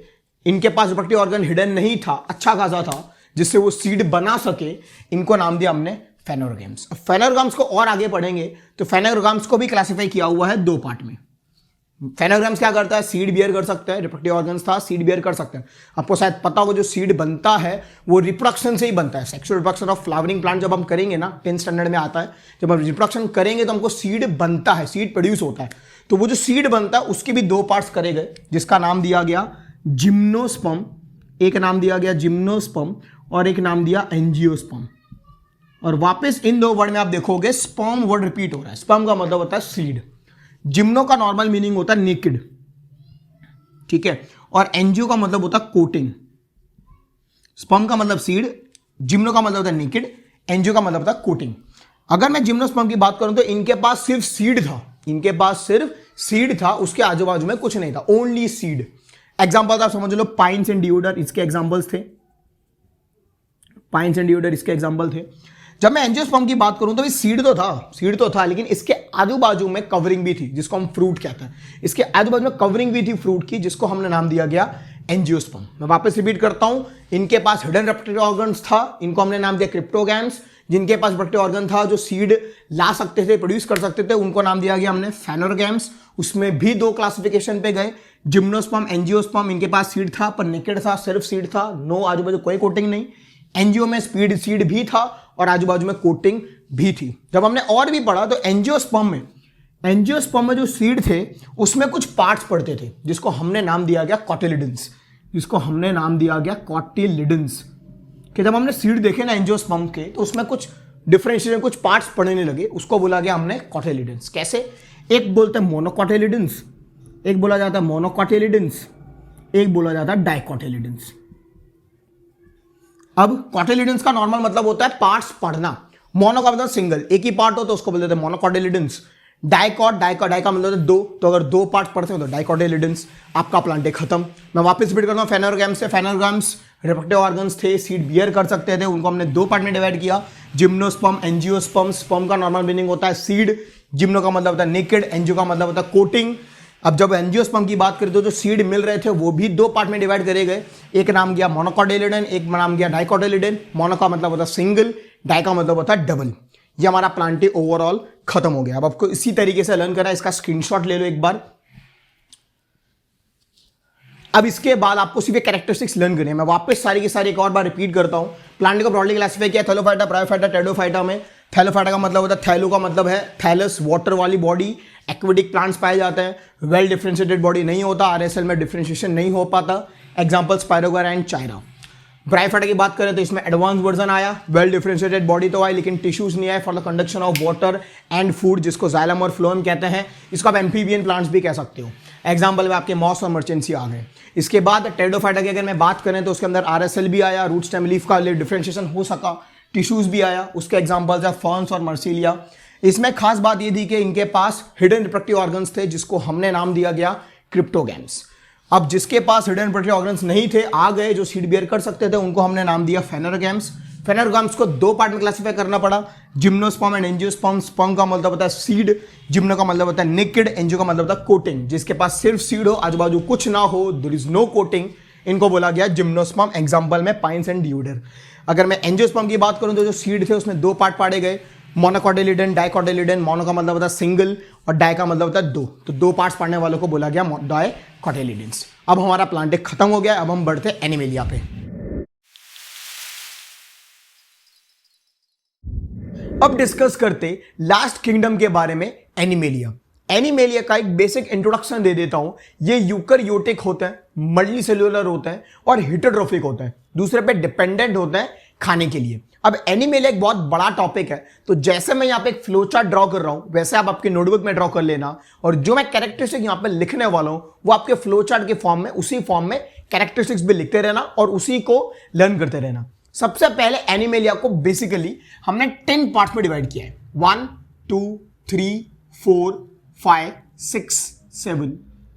इनके पास रिप्रोडक्टिव ऑर्गन हिडन नहीं था, अच्छा खासा था, जिससे वो सीड बना सके। इनको नाम दिया हमने फेनोरोगैम्स। फेनोरोगैम्स को और आगे पढ़ेंगे तो फेनोरोगैम्स को भी क्लासिफाई किया हुआ है 2 पार्ट में। फेनोग्राम्स क्या करता है? सीड बियर कर सकते हैं, रिप्रोडक्टिव ऑर्गन्स था, सीड बियर कर सकते हैं। आपको शायद पता होगा जो सीड बनता है वो रिप्रोडक्शन से ही बनता है। Sexual reproduction of flowering plant जब हम करेंगे ना, 10th स्टैंडर्ड में आता है, जब हम रिप्रोडक्शन करेंगे तो हमको सीड बनता है, सीड प्रोड्यूस होता है। तो वो जो सीड बनता है उसके भी 2 पार्ट्स करे गए, जिसका नाम दिया गया जिम्नोस्पर्म। एक नाम दिया गया जिम्नोस्पर्म और एक नाम दिया एंजियोस्पर्म। और वापस इन 2 वर्ड में आप देखोगे स्पर्म वर्ड रिपीट हो रहा है। स्पर्म का मतलब होता है सीड, जिम्नो का नॉर्मल मीनिंग होता है नेकेड, ठीक है, और एंजियो का मतलब होता है कोटिंग। स्पर्म का मतलब सीड, जिम्नो का मतलब होता है नेकेड, एंजियो का मतलब होता है कोटिंग। अगर मैं जिम्नोस्पर्म की बात करूं तो इनके पास सिर्फ सीड था, इनके पास सिर्फ सीड था, उसके आजू बाजू में कुछ नहीं था, ओनली सीड। एग्जाम्पल आप समझ लो, पाइन्स एंड डिओडर इसके एग्जाम्पल्स थे, पाइन्स एंड डिओडर इसके एग्जाम्पल थे। जब मैं एंजियोस्पर्म की बात करूं तो सीड तो था, लेकिन इसके आजू बाजू में कवरिंग भी थी, जिसको हम फ्रूट कहते हैं। इसके आजू बाजू में कवरिंग भी थी फ्रूट की, जिसको हमने नाम दिया गया एंजियोस्पर्म। मैं वापस रिपीट करता हूं, इनके पास हिडन रिप्रोडक्टिव ऑर्गन्स था, इनको हमने नाम दिया क्रिप्टोगैम्स। जिनके पास रिप्रोडक्टिव ऑर्गन था, जो सीड ला सकते थे, प्रोड्यूस कर सकते थे, उनको नाम दिया गया हमने फेनोरोगैम्स। उसमें भी 2 क्लासिफिकेशन पे गए, जिम्नोस्पर्म, एंजियोस्पर्म। इनके पास सीड था पर नेकेड था, सिर्फ सीड था, नो आजू बाजू कोई कोटिंग नहीं। एंजियो में सीड भी था और आजू बाजू में कोटिंग भी थी। जब हमने और भी पढ़ा तो एंजियोस्पर्म में जो सीड थे उसमें कुछ पार्ट्स पड़ते थे, जिसको हमने नाम दिया गया कॉटिलिडन्स, कि जब हमने सीड देखे ना एंजियोस्पर्म के, तो उसमें कुछ डिफरेंशिएशन, कुछ पार्ट्स पड़ने लगे, उसको बोला गया हमने कॉटिलिडन्स। कैसे? एक बोलते हैं मोनोकॉटिलिडन्स, एक बोला जाता है मोनोकॉटिलिडन्स, एक बोला जाता है डाइकॉटिलिडन्स। अब कॉटिलिडन्स का नॉर्मल मतलब होता है पार्ट्स पढ़ना। मोनो का मतलब सिंगल, एक ही पार्ट हो तो उसको बोलते हैं मोनोकॉटिलिडन्स। डाई का मतलब 2, तो अगर 2 पार्ट पढ़ते हो तो डाइकॉटिलिडन्स। आपका प्लांट है खत्म। मैं वापस रिपीट करता हूं, फेनोरोगैम्स से, फेनोरोगैम्स रिप्रोडक्टिव ऑर्गन्स थे, सीड बियर कर सकते थे, उनको हमने 2 पार्ट में डिवाइड किया, जिम्नोस्पर्म, एंजियोस्पर्म। स्पर्म का नॉर्मल मीनिंग होता है सीड, जिम्नो का मतलब होता है नेकेड, एंजियो का मतलब होता है कोटिंग। अब जब एंजियोस्पर्म की बात करें तो जो सीड मिल रहे थे वो भी दो पार्ट में डिवाइड करे गए। एक नाम गया मोनोकोटिलिडन, एक नाम गया डाइकोटिलिडन। मोनो का मतलब होता है सिंगल, डाई का मतलब होता है डबल। ये हमारा प्लांट ओवरऑल खत्म हो गया। अब आपको इसी तरीके से लर्न करना है, इसका स्क्रीनशॉट ले लो एक बार। अब इसके बाद आपको सिर्फ कैरेक्टरिस्टिक्स लर्न करनी है। मैं वापस सारी की सारी एक और बार रिपीट करता हूं। प्लांट को ब्रॉडली क्लासिफाई किया थैलोफाइटा, ब्रायोफाइटा, टेडोफाइटा में। थैलोफाइटा का मतलब होता है, थैलो का मतलब है थैलस, वाटर वाली बॉडी। एक्वेटिक प्लांट्स पाए जाते हैं, वेल डिफरेंशिएटेड बॉडी नहीं होता, आरएसएल में डिफरेंशिएशन नहीं हो पाता। Example spirogyra and chara. Bryophyta की बात करें तो इसमें एडवांस वर्जन आया, वेल डिफरेंशिएटेड बॉडी तो आई लेकिन टिश्यूज नहीं आए for the conduction of water and food, जिसको जाइलम और फ्लोएम कहते हैं। इसको आप एम्फीबियन प्लांट्स भी कह सकते हो। एग्जांपल में आपके मॉस और मर्चेंसी आ गए। इसके बाद टेरिडोफाइटा की अगर मैं बात करें तो उसके अंदर आरएसएल भी आया, रूट स्टेम लीफ का डिफरेंशिएशन हो सका, टिश्यूज भी आया। उसके एग्जांपल्स है फर्न्स और मर्सिलिया। इसमें खास बात ये थी कि इनके पास हिडन रिप्रोडक्टिव ऑर्गन्स थे, जिसको हमने नाम दिया गया क्रिप्टोगैम्स। अब जिसके पास हिडन रिप्रोडक्टिव ऑर्गन्स नहीं थे, आ गए जो सीड बियर कर सकते थे, उनको हमने नाम दिया फेनरोगैम्स। फेनरोगैम्स को दो पार्ट में क्लासिफाई करना पड़ा, जिम्नोस्पर्म एंड एंजियोस्पर्म। स्पर्म का मतलब होता है सीड, जिम्नो का मतलब होता है नेकेड, एंजियो का मतलब होता है कोटिंग। जिसके पास सिर्फ सीड हो, आजू बाजू कुछ ना हो, देयर इज नो कोटिंग, इनको बोला गया जिम्नोस्पर्म। एग्जांपल में पाइन्स एंड डिओडर। अगर मैं एंजियोस्पर्म की बात करूं तो जो सीड थे उसमें दो पार्ट पाड़े गए, मोनोकोटिलिडन, डाइकोटिलिडन। मोनो का मतलब होता है सिंगल और डाई का मतलब होता है दो, तो दो पार्ट्स पढ़ने वालों को बोला गया डाइकोटिलिडन्स। अब हमारा प्लांट खत्म हो गया, अब हम बढ़ते हैं एनिमेलिया पे। अब डिस्कस करते लास्ट किंगडम के बारे में, एनिमेलिया। एनिमेलिया का एक बेसिक इंट्रोडक्शन दे देता हूं। ये यूकैरियोटिक होते हैं, मल्टीसेल्युलर होते हैं और हेटेरोट्रोफिक होते हैं, दूसरे पे डिपेंडेंट होते हैं खाने के लिए। अब एनिमेलिया एक बहुत बड़ा टॉपिक है, तो जैसे मैं यहां पे एक फ्लो चार्ट ड्रॉ कर रहा हूं वैसे आप आपके नोटबुक में ड्रॉ कर लेना, और जो मैं कैरेक्टरिस्टिक यहां पे लिखने वाला हूं वो आपके फ्लो चार्ट के फॉर्म में, उसी फॉर्म में कैरेक्टरिस्टिक्स भी लिखते रहना और उसी को लर्न करते रहना। सबसे पहले एनिमेलिया को बेसिकली हमने 10 पार्ट्स में डिवाइड किया है, 1 2 3 4 5 6 7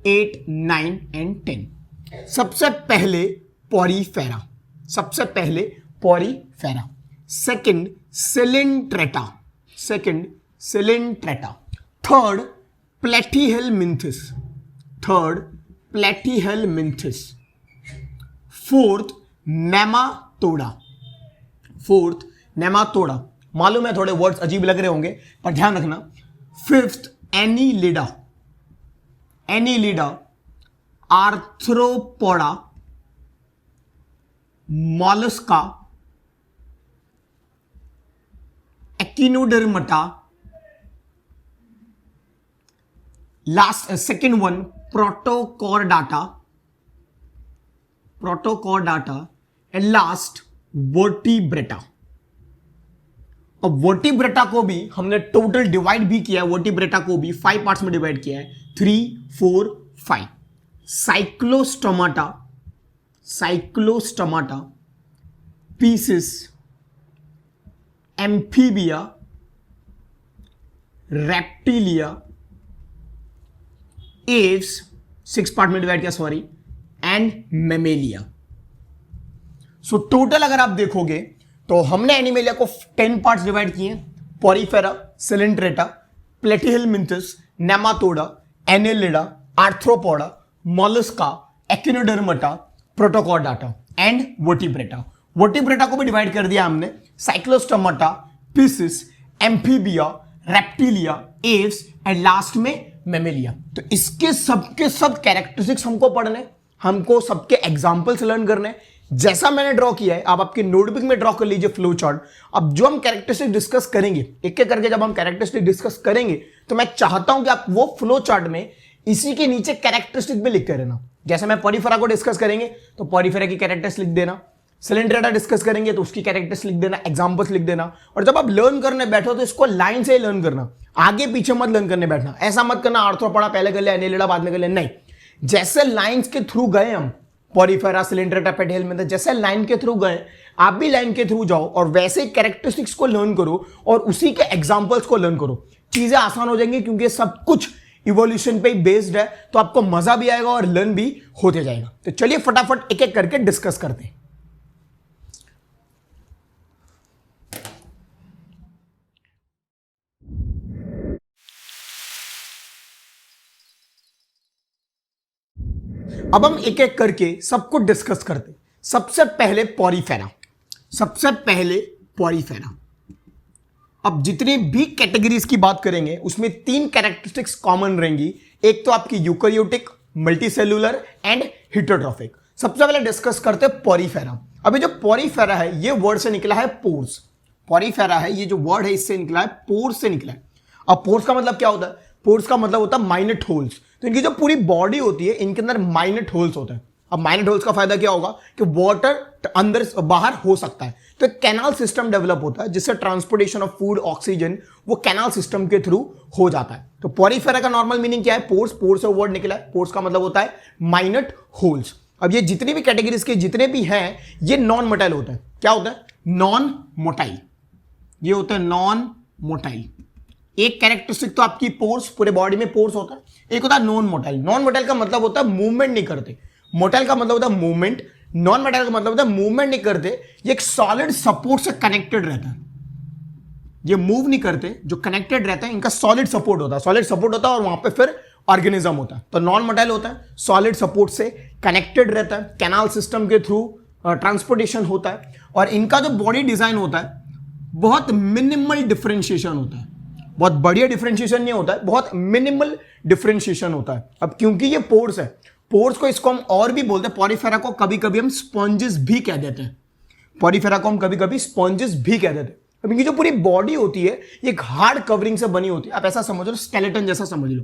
8 9 एंड 10। सबसे पहले पॉरीफेरा, सबसे पहले porifera. Second coelenterata, second coelenterata. Third platyhelminthes, third platyhelminthes. Fourth nematoda, fourth nematoda. मालूम है थोड़े वर्ड्स अजीब लग रहे होंगे पर ध्यान रखना। Fifth annelida, annelida. Arthropoda, mollusca, echinodermata. Last second one protochordata, protochordata. And last vertebrata. और वर्टिब्रेटा को भी हमने टोटल डिवाइड भी किया है, वर्टिब्रेटा को भी 5 पार्ट्स में डिवाइड किया है, 3 4 5। Cyclostomata, cyclostomata. Pisces, amphibia, reptilia, aves 6 part में डिवाइड किया, sorry, and mammalia. So total अगर आप देखोगे तो हमने एनिमेलिया को 10 पार्ट्स डिवाइड किए, porifera, coelenterata, platyhelminthes, nematoda, annelida, arthropoda, mollusca, echinodermata, protochordata and vertebrata. Vertebrata को भी डिवाइड कर दिया हमने, cyclostomata, pisces, amphibia, reptilia, aves and last में मेमेलिया। तो इसके सबके सब कैरेक्टरिस्टिक्स हमको पढ़ने, हमको सबके एग्जांपल्स लर्न करने। जैसा मैंने ड्रॉ किया है आप आपके नोटबुक में ड्रॉ कर लीजिए फ्लो चार्ट। अब जो हम कैरेक्टरिस्टिक डिस्कस करेंगे, एक एक करके जब हम कैरेक्टरिस्टिक डिस्कस करेंगे तो मैं चाहता हूं कि आप वो फ्लो चार्ट में इसी के नीचे कैरेक्टरिस्टिक भी लिखते रहना। जैसे मैं पॉरीफेरा को डिस्कस करेंगे तो पॉरीफेरा की कैरेक्टरिस्टिक लिख देना, सिलिंड्रेटा डिस्कस करेंगे तो उसकी कैरेक्टरिस्टिक लिख देना, एग्जांपल्स लिख देना। और जब आप लर्न करने बैठो तो इसको लाइन से ही लर्न करना, आगे पीछे मत लर्न करने बैठना। ऐसा मत करना आर्थ्रोपोडा पहले कर लिया, एनेलिडा बाद में कर लिया, नहीं। जैसे लाइंस के थ्रू गए हम, पॉरीफेरा, सिलिंड्रेटा, प्लेटीहेलमिंथिस, जैसे लाइन के थ्रू गए आप भी लाइन के थ्रू जाओ और वैसे कैरेक्टरिस्टिक्स को लर्न करो और उसी के एग्जांपल्स को लर्न करो। चीजें आसान हो जाएंगी क्योंकि सब कुछ इवोल्यूशन पे बेस्ड है, तो आपको मजा भी आएगा और लर्न भी होते जाएगा। तो चलिए फटाफट एक एक करके डिस्कस करते हैं। अब हम एक एक करके सब कुछ डिस्कस करते। सबसे पहले पॉरीफेरा, सबसे पहले पॉरीफेरा। अब जितनी भी कैटेगरीज की बात करेंगे उसमें तीन कैरेक्टरिस्टिक्स कॉमन रहेंगी। एक तो आपकी यूकेरियोटिक, मल्टीसेल्यूलर एंड हिटरोट्रॉफिक। सबसे पहले डिस्कस करते हैं पॉरीफेरा। अभी जो पॉरीफेरा है ये वर्ड से निकला है पोर्स। पॉरीफेरा है ये जो वर्ड है इससे निकला है, पोर्स से निकला है। अब पोर्स का मतलब क्या होता है? पोर्स का मतलब होता है माइनट होल्स। तो इनकी जो पूरी बॉडी होती है इनके अंदर माइनट होल्स होते हैं। अब माइनट होल्स का फायदा क्या होगा कि वाटर अंदर बाहर हो सकता है। तो एक कैनाल सिस्टम डेवलप होता है जिससे ट्रांसपोर्टेशन ऑफ फूड, ऑक्सीजन वो कैनाल सिस्टम के थ्रू हो जाता है। तो पॉरीफेरा का नॉर्मल मीनिंग क्या है? पोर्स। पोर्स से वर्ड निकला है। पोर्स का मतलब होता है माइनट होल्स। अब ये जितनी भी कैटेगरीज के जितने भी हैं ये नॉन मोटाइल होते हैं। क्या होता है? Non motile. ये होता है नॉन मोटाइल। एक कैरेक्टरिस्टिक तो आपकी पोर्स, पूरे बॉडी में पोर्स होता है। एक होता है नॉन मोटाइल। नॉन मोटाइल का मतलब होता है मूवमेंट नहीं करते। मोटाइल का मतलब होता है मूवमेंट, नॉन मोटाइल का मतलब होता है मूवमेंट नहीं करते। ये एक सॉलिड सपोर्ट से कनेक्टेड रहता है। ये मूव नहीं करते, जो कनेक्टेड रहता है इनका सॉलिड सपोर्ट होता है। सॉलिड सपोर्ट होता है और वहां पे फिर ऑर्गेनिज्म होता है। तो नॉन मोटाइल होता है, सॉलिड सपोर्ट से कनेक्टेड रहता है, कैनाल सिस्टम के थ्रू ट्रांसपोर्टेशन होता है। और इनका जो बॉडी डिजाइन होता है बहुत मिनिमल डिफरेंशिएशन होता है। बहुत बढ़िया डिफरेंशिएशन नहीं होता है, बहुत मिनिमल डिफरेंशिएशन होता है। अब क्योंकि ये पोर्स है, पोर्स को इसको हम और भी बोलते हैं, पॉरीफेरा को कभी कभी हम स्पॉन्जेस भी कह देते हैं। पॉरीफेरा को हम कभी कभी स्पॉन्जेस भी कह देते हैं। अब इनकी जो पूरी बॉडी होती है ये एक हार्ड कवरिंग से बनी होती है। आप ऐसा समझ लो, स्केलेटन जैसा समझ लो।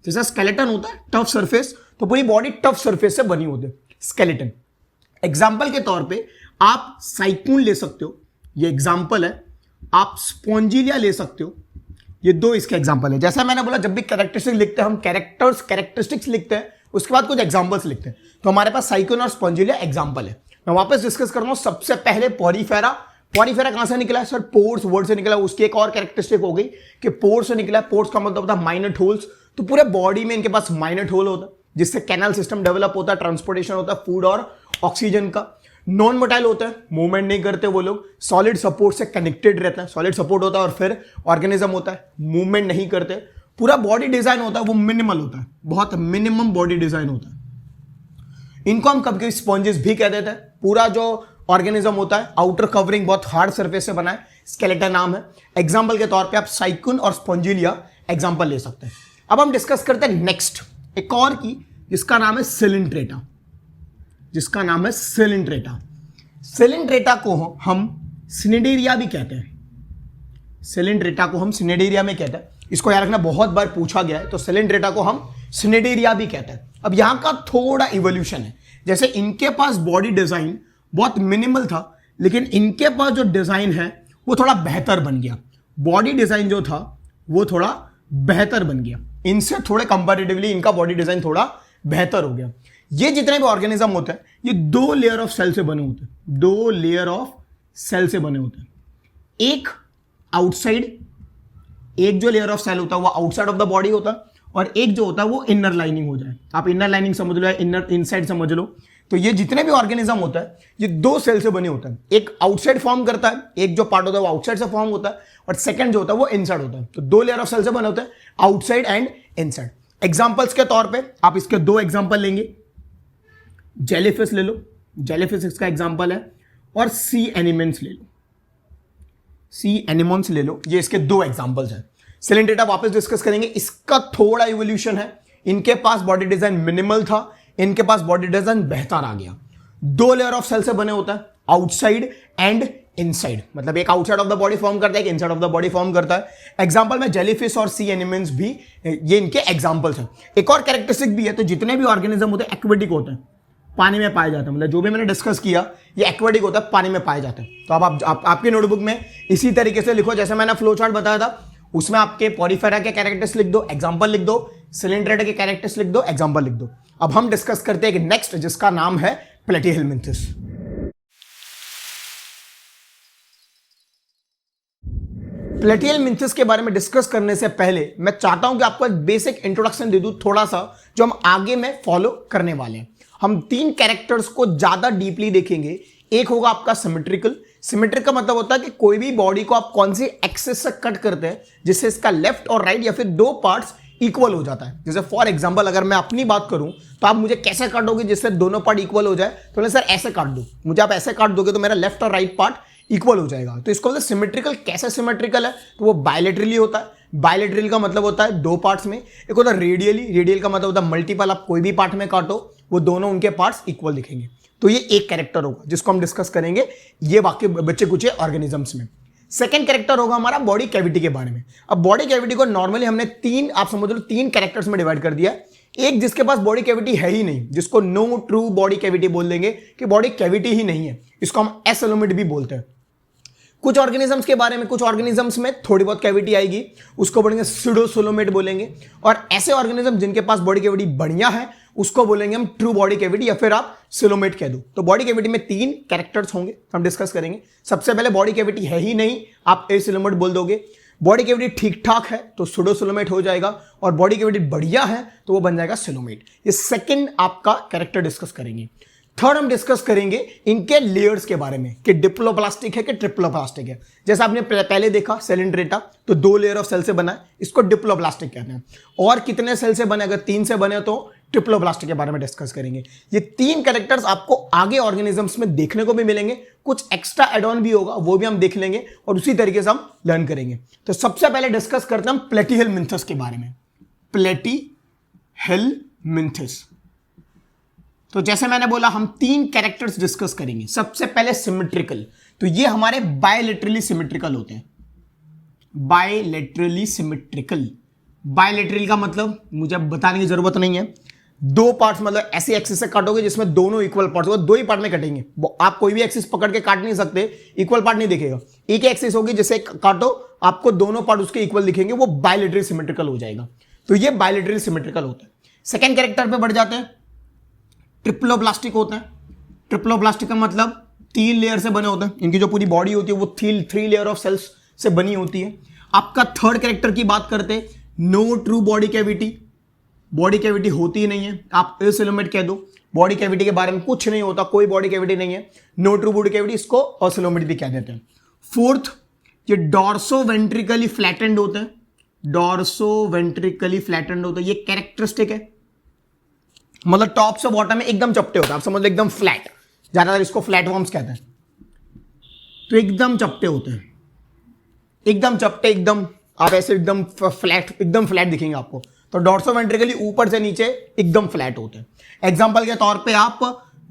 जैसा स्केलेटन होता है टफ सरफेस, तो पूरी बॉडी टफ सरफेस से बनी होती है, स्केलेटन। एग्जाम्पल के तौर पर आप साइकून ले सकते हो, ये एग्जाम्पल है। आप स्पॉन्जिलिया ले सकते हो, ये दो इसके एग्जाम्पल है। जैसा मैंने बोला जब भी कैरेक्टरिस्टिक्स लिखते हैं हम कैरेक्टरिस्टिक्स लिखते हैं, उसके बाद कुछ एग्जाम्पल्स लिखते हैं। तो हमारे पास साइकोन और स्पॉन्जिलिया एग्जाम्पल है। मैं वापस डिस्कस कर रहा हूं। सबसे पहले पॉरीफेरा। पॉरीफेरा कहां से निकला है सर? पोर्स वर्ड से निकला है। उसकी एक और कैरेक्टरिस्टिक हो गई कि पोर्स से निकला है। पोर्स का मतलब होता है माइनट होल्स। तो पूरे बॉडी में इनके पास माइनट होल होता है जिससे कैनाल सिस्टम डेवलप होता है, ट्रांसपोर्टेशन होता है फूड और ऑक्सीजन का। नॉन मोटाइल होता है, मूवमेंट नहीं करते वो लोग, सॉलिड सपोर्ट से कनेक्टेड रहता है। सॉलिड सपोर्ट होता है और फिर ऑर्गेनिज्म होता है, मूवमेंट नहीं करते। पूरा बॉडी डिजाइन होता है वो मिनिमल होता है, बहुत मिनिमम बॉडी डिजाइन होता है। इनको हम कभी कभी स्पॉन्जेस भी कह देते हैं। पूरा जो ऑर्गेनिज्म होता है आउटर कवरिंग बहुत हार्ड सरफेस से बना है, स्केलेटन नाम है। एग्जाम्पल के तौर पे आप साइकुन और स्पॉन्जिलिया एग्जाम्पल ले सकते हैं। अब हम डिस्कस करते हैं नेक्स्ट एक और की, जिसका नाम है सिलिंट्रेटा। जिसका नाम है सिलिंट्रेटा। सिलिंट्रेटा को हम सिनेडेरिया भी कहते हैं। सिलिंट्रेटा को हम सिनेडेरिया में कहते हैं। इसको याद रखना, बहुत बार पूछा गया है। तो सिलिंट्रेटा को हम सिनेडेरिया भी कहते हैं। अब यहां का थोड़ा इवोल्यूशन है। जैसे इनके पास बॉडी डिजाइन बहुत मिनिमल था, लेकिन इनके पास जो डिजाइन है वो थोड़ा बेहतर बन गया। बॉडी डिजाइन जो था वो थोड़ा बेहतर बन गया। इनसे थोड़े कंपैरेटिवली इनका बॉडी डिजाइन थोड़ा बेहतर हो गया। ये जितने भी ऑर्गेनिज्म होते हैं ये दो लेयर ऑफ सेल से बने होते हैं। दो लेयर ऑफ सेल से बने होते हैं। एक आउटसाइड, एक जो लेयर ऑफ सेल होता है वो आउटसाइड ऑफ द बॉडी होता है, और एक जो होता है वो इनर लाइनिंग हो जाए। आप इनर लाइनिंग समझ लो या इनर इनसाइड समझ लो। तो ये जितने भी ऑर्गेनिज्म होता है ये दो सेल से बने होते हैं। एक आउटसाइड फॉर्म करता है, एक जो पार्ट होता है वो आउटसाइड से फॉर्म होता है, और सेकंड जो होता है वो इनसाइड होता है। तो दो लेयर ऑफ सेल से बने होते हैं, आउटसाइड एंड इनसाइड। एग्जाम्पल्स के तौर पर आप इसके दो एग्जाम्पल लेंगे। जेलीफिश ले लो, जेलीफिश इसका एग्जाम्पल है, और सी एनिमल्स ले लो, सी एनिमल्स ले लो। ये इसके दो एग्जाम्पल्स हैं। सिलिंट्रेटा वापस डिस्कस करेंगे। इसका थोड़ा इवोल्यूशन है। इनके पास बॉडी डिजाइन मिनिमल था, इनके पास बॉडी डिजाइन बेहतर आ गया। दो लेयर ऑफ सेल से बने होता है, आउटसाइड एंड इनसाइड। मतलब एक outside of the body form करता है, एक inside of the body form करता है। एग्जाम्पल में जेलीफिश और सी एनिमल्स भी ये इनके एग्जाम्पल्स हैं। एक और कैरेक्टरिस्टिक भी है। तो जितने भी ऑर्गेनिज्म होते हैं एक्वेटिक होते हैं, पानी में पाए जाते हैं। मतलब जो भी मैंने डिस्कस किया ये एक्वेटिक होता है, पानी में पाए जाते हैं। तो अब आप आपकी नोटबुक में इसी तरीके से लिखो जैसे मैंने फ्लो चार्ट बताया था। उसमें आपके पॉरीफेरा के कैरेक्टर्स लिख दो, एग्जांपल लिख दो, सिलिंट्रेटा के कैरेक्टर्स लिख दो, एग्जांपल लिख दो। अब हम डिस्कस करते हैं नेक्स्ट, जिसका नाम है प्लेटिहेलमिंथस। प्लेटिहेलमिंथस के बारे में डिस्कस करने से पहले मैं चाहता हूं कि आपको एक बेसिक इंट्रोडक्शन दे दूं थोड़ा सा, जो हम आगे में फॉलो करने वाले हैं। हम तीन कैरेक्टर्स को ज्यादा डीपली देखेंगे। एक होगा आपका सिमेट्रिकल। सिमेट्रिक का मतलब होता है कि कोई भी बॉडी को आप कौन सी एक्सिस से कट करते हैं जिससे इसका लेफ्ट और राइट या फिर दो पार्ट्स इक्वल हो जाता है। जैसे फॉर एग्जांपल अगर मैं अपनी बात करूं तो आप मुझे कैसे काटोगे जिससे दोनों पार्ट इक्वल हो जाए, तो बोले सर ऐसे काट दो, मुझे आप ऐसे काट दोगे तो मेरा लेफ्ट और राइट पार्ट इक्वल हो जाएगा। तो इसको बोलते हैं सिमेट्रिकल। कैसे सिमेट्रिकल है? तो वो बायलेटरली होता है। बायलेटरल का मतलब होता है दो पार्ट्स में। एक होता है रेडियली, रेडियल का मतलब होता है मल्टीपल, आप कोई भी पार्ट में काटो वो दोनों उनके पार्ट्स इक्वल दिखेंगे। तो ये एक कैरेक्टर होगा जिसको हम डिस्कस करेंगे ये बाकी बच्चे कुछ ऑर्गेनिजम्स में। सेकेंड कैरेक्टर होगा हमारा बॉडी कैविटी के बारे में। अब बॉडी कैविटी को नॉर्मली हमने तीन, आप समझ लो तीन कैरेक्टर्स में डिवाइड कर दिया। एक जिसके पास बॉडी कैविटी है ही नहीं, जिसको नो ट्रू बॉडी कैविटी बोल देंगे कि बॉडी कैविटी ही नहीं है, इसको हम एसेलोमिड भी बोलते हैं। कुछ ऑर्गेनिजम्स के बारे में, कुछ ऑर्गेनिजम्स में थोड़ी बहुत कैविटी आएगी, उसको बोलेंगे स्यूडोसोलोमेट बोलेंगे। और ऐसे ऑर्गेनिज्म जिनके पास बॉडी कैविटी बढ़िया है उसको बोलेंगे हम ट्रू बॉडी कैविटी, या फिर आप सिलोमेट कह दो। तो बॉडी कैविटी में तीन कैरेक्टर्स होंगे, हम डिस्कस करेंगे। सबसे पहले बॉडी कैविटी है ही नहीं, आप एसिलोमेट बोल दोगे। बॉडी कैविटी ठीक ठाक है तो स्यूडोसोलोमेट हो जाएगा, और बॉडी कैविटी बढ़िया है तो वो बन जाएगा सिलोमेट। ये सेकंड आपका कैरेक्टर डिस्कस करेंगे। थर्ड हम डिस्कस करेंगे इनके लेयर्स के बारे में कि डिप्लोप्लास्टिक है कि ट्रिप्लोप्लास्टिक है। जैसा आपने पहले देखा सेलिंड्रेटा, तो 2 लेयर ऑफ सेल से बना है, इसको डिप्लोप्लास्टिक कहते हैं। और कितने सेल से बने? अगर 3 से बने तो ट्रिप्लोप्लास्टिक के बारे में डिस्कस करेंगे। ये तीन कैरेक्टर्स आपको आगे ऑर्गेनिजम्स में देखने को भी मिलेंगे, कुछ एक्स्ट्रा एड ऑन भी होगा वो भी हम देख लेंगे, और उसी तरीके से हम लर्न करेंगे। तो सबसे पहले डिस्कस करते हैं हम प्लेटीहेलमिन्थस के बारे में। प्लेटीहेलमिन्थस, तो जैसे मैंने बोला हम तीन कैरेक्टर्स डिस्कस करेंगे। सबसे पहले सिमेट्रिकल, तो ये हमारे बायलेटरली सिमेट्रिकल होते हैं। बायलेटरली सिमेट्रिकल, बायलेटरल का मतलब मुझे बताने की जरूरत नहीं है। दो पार्ट्स, मतलब ऐसी एक्सिस से काटोगे जिसमें दोनों इक्वल पार्ट्स होगा, दो ही पार्ट में कटेंगे। आप कोई भी एक्सिस पकड़ के काट नहीं सकते, इक्वल पार्ट नहीं दिखेगा। एक एक्सिस होगी जिसे काटो आपको दोनों पार्ट उसके इक्वल दिखेंगे, वो बायलेटरली सिमेट्रिकल हो जाएगा। तो ये बायलेटरली सिमेट्रिकल होता है। सेकेंड कैरेक्टर पे बढ़ जाते हैं, ट्रिप्लोप्लास्टिक होते हैं। ट्रिप्लोप्लास्टिक का मतलब 3 लेयर से बने होते हैं, इनकी जो पूरी बॉडी होती है वो 3 लेयर ऑफ सेल्स से बनी होती है। आपका थर्ड कैरेक्टर की बात करते हैं, no true body cavity, body cavity होती ही नहीं है, आप एसिलोमेट कह दो। बॉडी कैविटी के बारे में कुछ नहीं होता, कोई बॉडी कैविटी नहीं है, नो ट्रू बॉडी कैविटी, इसको एसिलोमेट भी कह देते हैं। फोर्थ, ये डॉर्सो वेंट्रिकली फ्लैटेंड होते हैं। डॉर्सो वेंट्रिकली फ्लैटेंड होते हैं, ये कैरेक्टरिस्टिक है, मतलब टॉप से बॉटम में एकदम चपटे होता है, आप समझ लो एकदम फ्लैट। ज्यादातर इसको फ्लैट वॉर्म्स कहते हैं। तो एकदम चपटे होते हैं, एकदम चपटे, एकदम आप ऐसे एकदम फ्लैट दिखेंगे आपको। तो डॉर्सो वेंट्रिकली ऊपर से नीचे एकदम फ्लैट होते हैं। एग्जांपल के तौर पे आप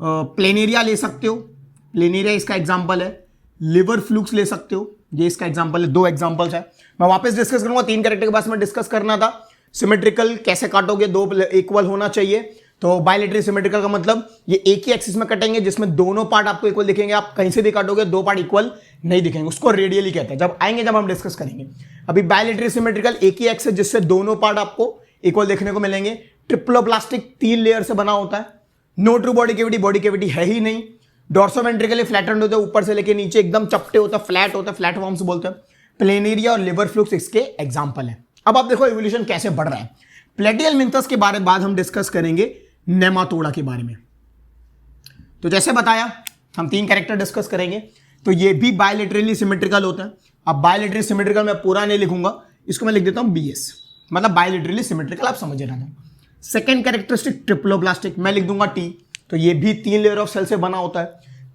प्लेनेरिया ले सकते हो, प्लेनेरिया इसका एग्जांपल है। लिवर फ्लूक्स ले सकते हो, ये इसका एग्जांपल है। 2 एग्जांपल्स है, मैं वापस डिस्कस करूंगा। 3 कैरेक्टर के पास में डिस्कस करना था। सिमेट्रिकल कैसे काटोगे, 2 इक्वल होना चाहिए। तो बायलेटरल सिमेट्रिकल का मतलब ये एक ही एक्सिस में कटेंगे जिसमें दोनों पार्ट आपको इक्वल दिखेंगे। आप कहीं से भी काटोगे 2 पार्ट इक्वल नहीं दिखेंगे, उसको रेडियली कहते हैं। जब हम डिस्कस करेंगे। अभी बायलेटरल सिमेट्रिकल एक ही एक्सिस जिससे दोनों पार्ट आपको इक्वल देखने को मिलेंगे। ट्रिप्लोप्लास्टिक 3 लेयर से बना होता है। नो ट्रू बॉडी कैविटी है ही नहीं। डॉर्सोवेंट्रिकली फ्लैटेंड होता है, ऊपर से लेके नीचे एकदम चपटे होता है, फ्लैट होता है, फ्लैट वॉर्म्स बोलते हैं। प्लेनेरिया और लिवर फ्लूक्स इसके एग्जाम्पल है। अब आप देखो इवोल्यूशन कैसे बढ़ रहा है। प्लेटिहेलमिन्थस के बारे बाद हम डिस्कस करेंगे नेमाटोडा के बारे में। तो जैसे बताया हम 3 कैरेक्टर डिस्कस करेंगे, तो ये भी बायलेटरली सिमेट्रिकल होता है। अब बायलेटरली सिमेट्रिकल मैं पूरा नहीं लिखूंगा, इसको मैं लिख देता हूं BS, मतलब बायलेटरली सिमेट्रिकल, आप समझ रहे हैं। सेकेंड कैरेक्टरिस्टिक ट्रिप्लोप्लास्टिक, मैं लिख दूंगा T, तो ये भी 3 लेयर ऑफ सेल से बना होता है।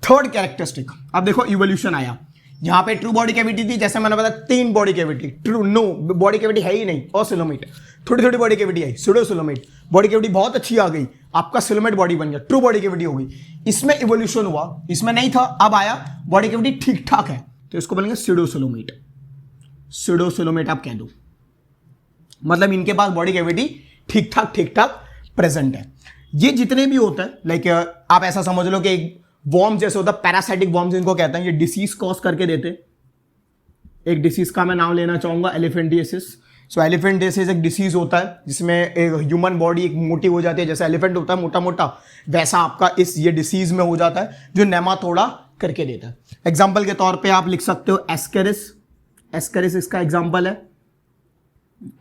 थर्ड कैरेक्टरिस्टिक, अब देखो इवोल्यूशन आया। यहां पे ट्रू बॉडी कैविटी थी, जैसे मैंने बताया 3 body cavity, true no body cavity है ही नहीं, और सिलोमेट। थोड़ी थोड़ी बॉडी कैविटी आई, स्यूडोसिलोमेट। बॉडी कैविटी बहुत अच्छी आ गई, आपका सिलोमेट बॉडी बन गया, ट्रू बॉडी कैविटी हो गई। इसमें इवोल्यूशन हुआ, इसमें नहीं था, अब आया, बॉडी कैविटी ठीक ठाक है, तो इसको बोलेंगे स्यूडोसिलोमेट। स्यूडोसिलोमेट आप कह दो, मतलब इनके पास बॉडी कैविटी ठीक ठाक प्रेजेंट है। ये जितने भी होते हैं, लाइक आप ऐसा समझ लो कि एक वॉर्म जैसे होता है, पैरासाइटिक वॉर्म्स इनको कहते हैं, ये डिसीज कॉज करके देते। एक डिसीज का मैं नाम लेना चाहूंगा, एलिफेंटिएसिस। सो एलिफेंटिएसिस एक डिसीज होता है जिसमें एक ह्यूमन बॉडी एक मोटी हो जाती है, जैसे एलिफेंट होता है मोटा मोटा, वैसा आपका ये डिसीज में हो जाता है, जो नेमाटोडा करके देता है। एग्जाम्पल के तौर पर आप लिख सकते हो एस्केरिस, एस्केरिस इसका एग्जाम्पल है,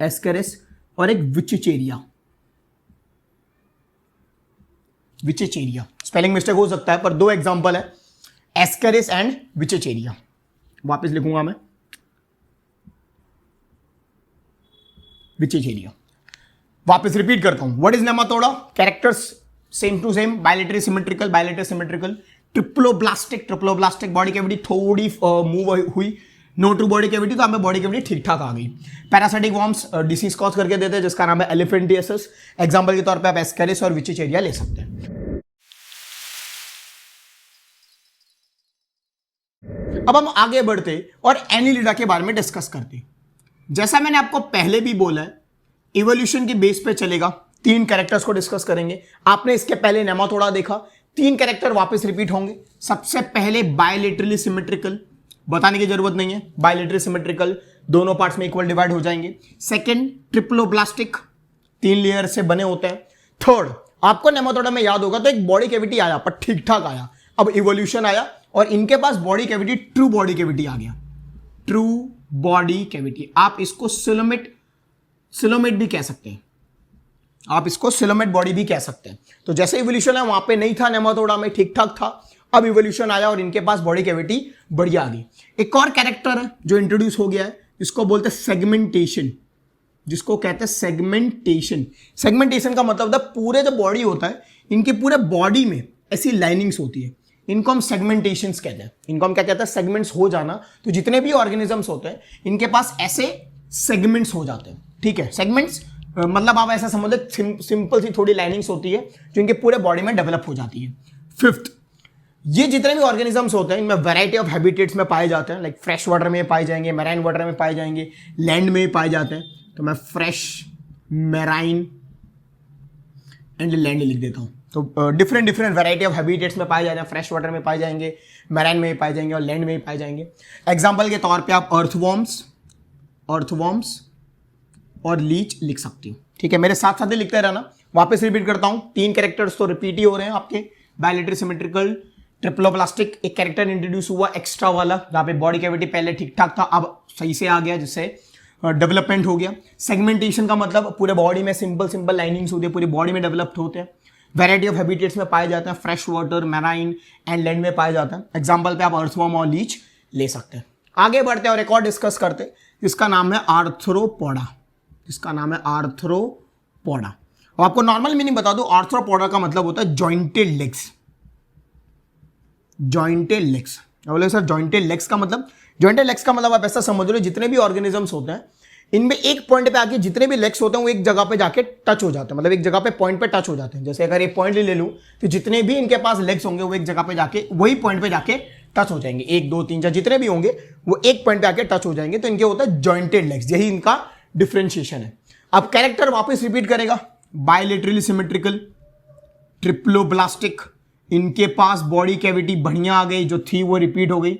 एस्केरिस। और एक विचिचेरिया, विचिचेरिया, स्पेलिंग मिस्टेक हो सकता है पर 2 एग्जांपल है, एस्केरिस एंड विचिचेरिया। वापस लिखूंगा मैं, विचिचेरिया। वापस रिपीट करता हूं, what is nematoda? Characters same to same, bilaterally symmetrical, triploblastic body cavity थोड़ी मूव हुई, नो टू बॉडी कैविटी, तो हमें बॉडी कैविटी ठीक ठाक आ गई। पैरासाइटिक वॉर्म्स डिसीज कॉज करके देते हैं जिसका नाम है एलिफेंटियासिस। एग्जांपल के तौर पे आप एस्केरिस और विचिचेरिया ले सकते हैं। अब हम आगे बढ़ते और एनिलिडा के बारे में डिस्कस करते। जैसा मैंने आपको पहले भी बोला है, इवोल्यूशन के बेस पे चलेगा, 3 कैरेक्टर्स को डिस्कस करेंगे। आपने इसके पहले नेमाटोडा देखा, 3 कैरेक्टर वापस रिपीट होंगे। सबसे पहले बायलेटरली सिमेट्रिकल, बताने की जरूरत नहीं है, बायलेटरली सिमेट्रिकल, दोनों पार्ट्स में इक्वल डिवाइड हो जाएंगे। सेकंड ट्रिप्लोब्लास्टिक, 3 लेयर से बने होते हैं। थर्ड, आपको नेमाटोडा में याद होगा तो एक बॉडी कैविटी आया पर ठीक ठाक आया, अब इवोल्यूशन आया और इनके पास body cavity, true body cavity आ गया, ट्रू बॉडी कैविटी। आप इसको सिलोमेट भी कह सकते हैं, आप इसको सिलोमेट बॉडी भी कह सकते हैं। तो जैसे इवोल्यूशन है वहां पे नहीं था नेमाटोडा में, ठीक ठाक था, अब इवोल्यूशन आया और इनके पास बॉडी कैविटी बढ़िया आ गई। एक और कैरेक्टर है जो इंट्रोड्यूस हो गया है, इसको बोलते हैं सेगमेंटेशन, जिसको कहते हैं सेगमेंटेशन। सेगमेंटेशन का मतलब होता है पूरे जो बॉडी होता है, इनके पूरे बॉडी में ऐसी लाइनिंग्स होती है, इनको हम सेगमेंटेशंस कहते हैं। इनको हम क्या कहते हैं? सेगमेंट्स हो जाना। तो जितने भी ऑर्गेनिजम्स होते हैं इनके पास ऐसे सेगमेंट्स हो जाते हैं, ठीक है। सेगमेंट्स मतलब आप ऐसा समझ लो सिंपल सी थोड़ी लाइनिंग्स होती है जो इनके पूरे बॉडी में डेवलप हो जाती है। फिफ्थ, ये जितने भी ऑर्गेनिजम्स होते हैं इनमें वैरायटी ऑफ हैबिटेट्स में पाए जाते हैं, लाइक फ्रेश वाटर में पाए जाएंगे, मैराइन वाटर में पाए जाएंगे, लैंड में पाए जाते हैं। तो मैं फ्रेश, मैराइन एंड लैंड लिख देता हूं। तो डिफरेंट वैरायटी ऑफ हैबिटेट्स में पाए जाते हैं, फ्रेश वाटर में पाए जाएंगे, मैराइन में पाए जाएंगे और लैंड में पाए जाएंगे। एग्जाम्पल के तौर पे आप अर्थवॉर्म्स और लीच लिख सकती हूँ, ठीक है। मेरे साथ साथ ही लिखते रहना। वापस रिपीट करता हूँ, 3 कैरेक्टर्स तो रिपीट ही हो रहे हैं आपके, बायलेटरली सिमेट्रिकल, ट्रिप्लोब्लास्टिक, एक कैरेक्टर इंट्रोड्यूस हुआ एक्स्ट्रा वाला, जहाँ पे बॉडी कैविटी पहले ठीक ठाक था, अब सही से आ गया, जिससे डेवलपमेंट हो गया। सेगमेंटेशन का मतलब पूरे बॉडी में सिंपल लाइनिंग्स होती है, पूरी बॉडी में डेवलप्ड होते हैं। वैरायटी ऑफ हैबिटेट्स में पाए जाते हैं, fresh water, marine and land में पाए जाते हैं। एग्जाम्पल पे आप अर्थवॉर्म और लीच ले सकते हैं। आगे बढ़ते हैं और एक और डिस्कस करते हैं जिसका नाम है आर्थ्रोपोडा, और आपको नॉर्मल मीनिंग बता दो, आर्थ्रोपोडा का मतलब होता है जॉइंटेड लेग्स। बोले सर जॉइंटेड लेग्स का मतलब आप ऐसा समझ लो, जितने भी ऑर्गेनिजम्स होते हैं इनमें एक पॉइंट पे आके जितने भी लेग्स होते हैं वो एक जगह पे जाके टच हो जाते हैं, मतलब एक जगह पे पॉइंट पे टच हो जाते हैं। जैसे अगर एक पॉइंट ले लूं तो जितने भी इनके पास लेग्स होंगे वो एक जगह पे जाके वही पॉइंट पे जाके टच हो जाएंगे, 1 2 3 4 जितने भी होंगे वो एक पॉइंट पे आके टच हो जाएंगे। तो इनके होता है जॉइंटेड लेग्स, यही इनका डिफ्रेंशिएशन है। अब कैरेक्टर वापस रिपीट करेगा, बायलेटरली सिमेट्रिकल, ट्रिप्लोब्लास्टिक, इनके पास बॉडी कैविटी बढ़िया आ गई, जो थी वो रिपीट हो गई,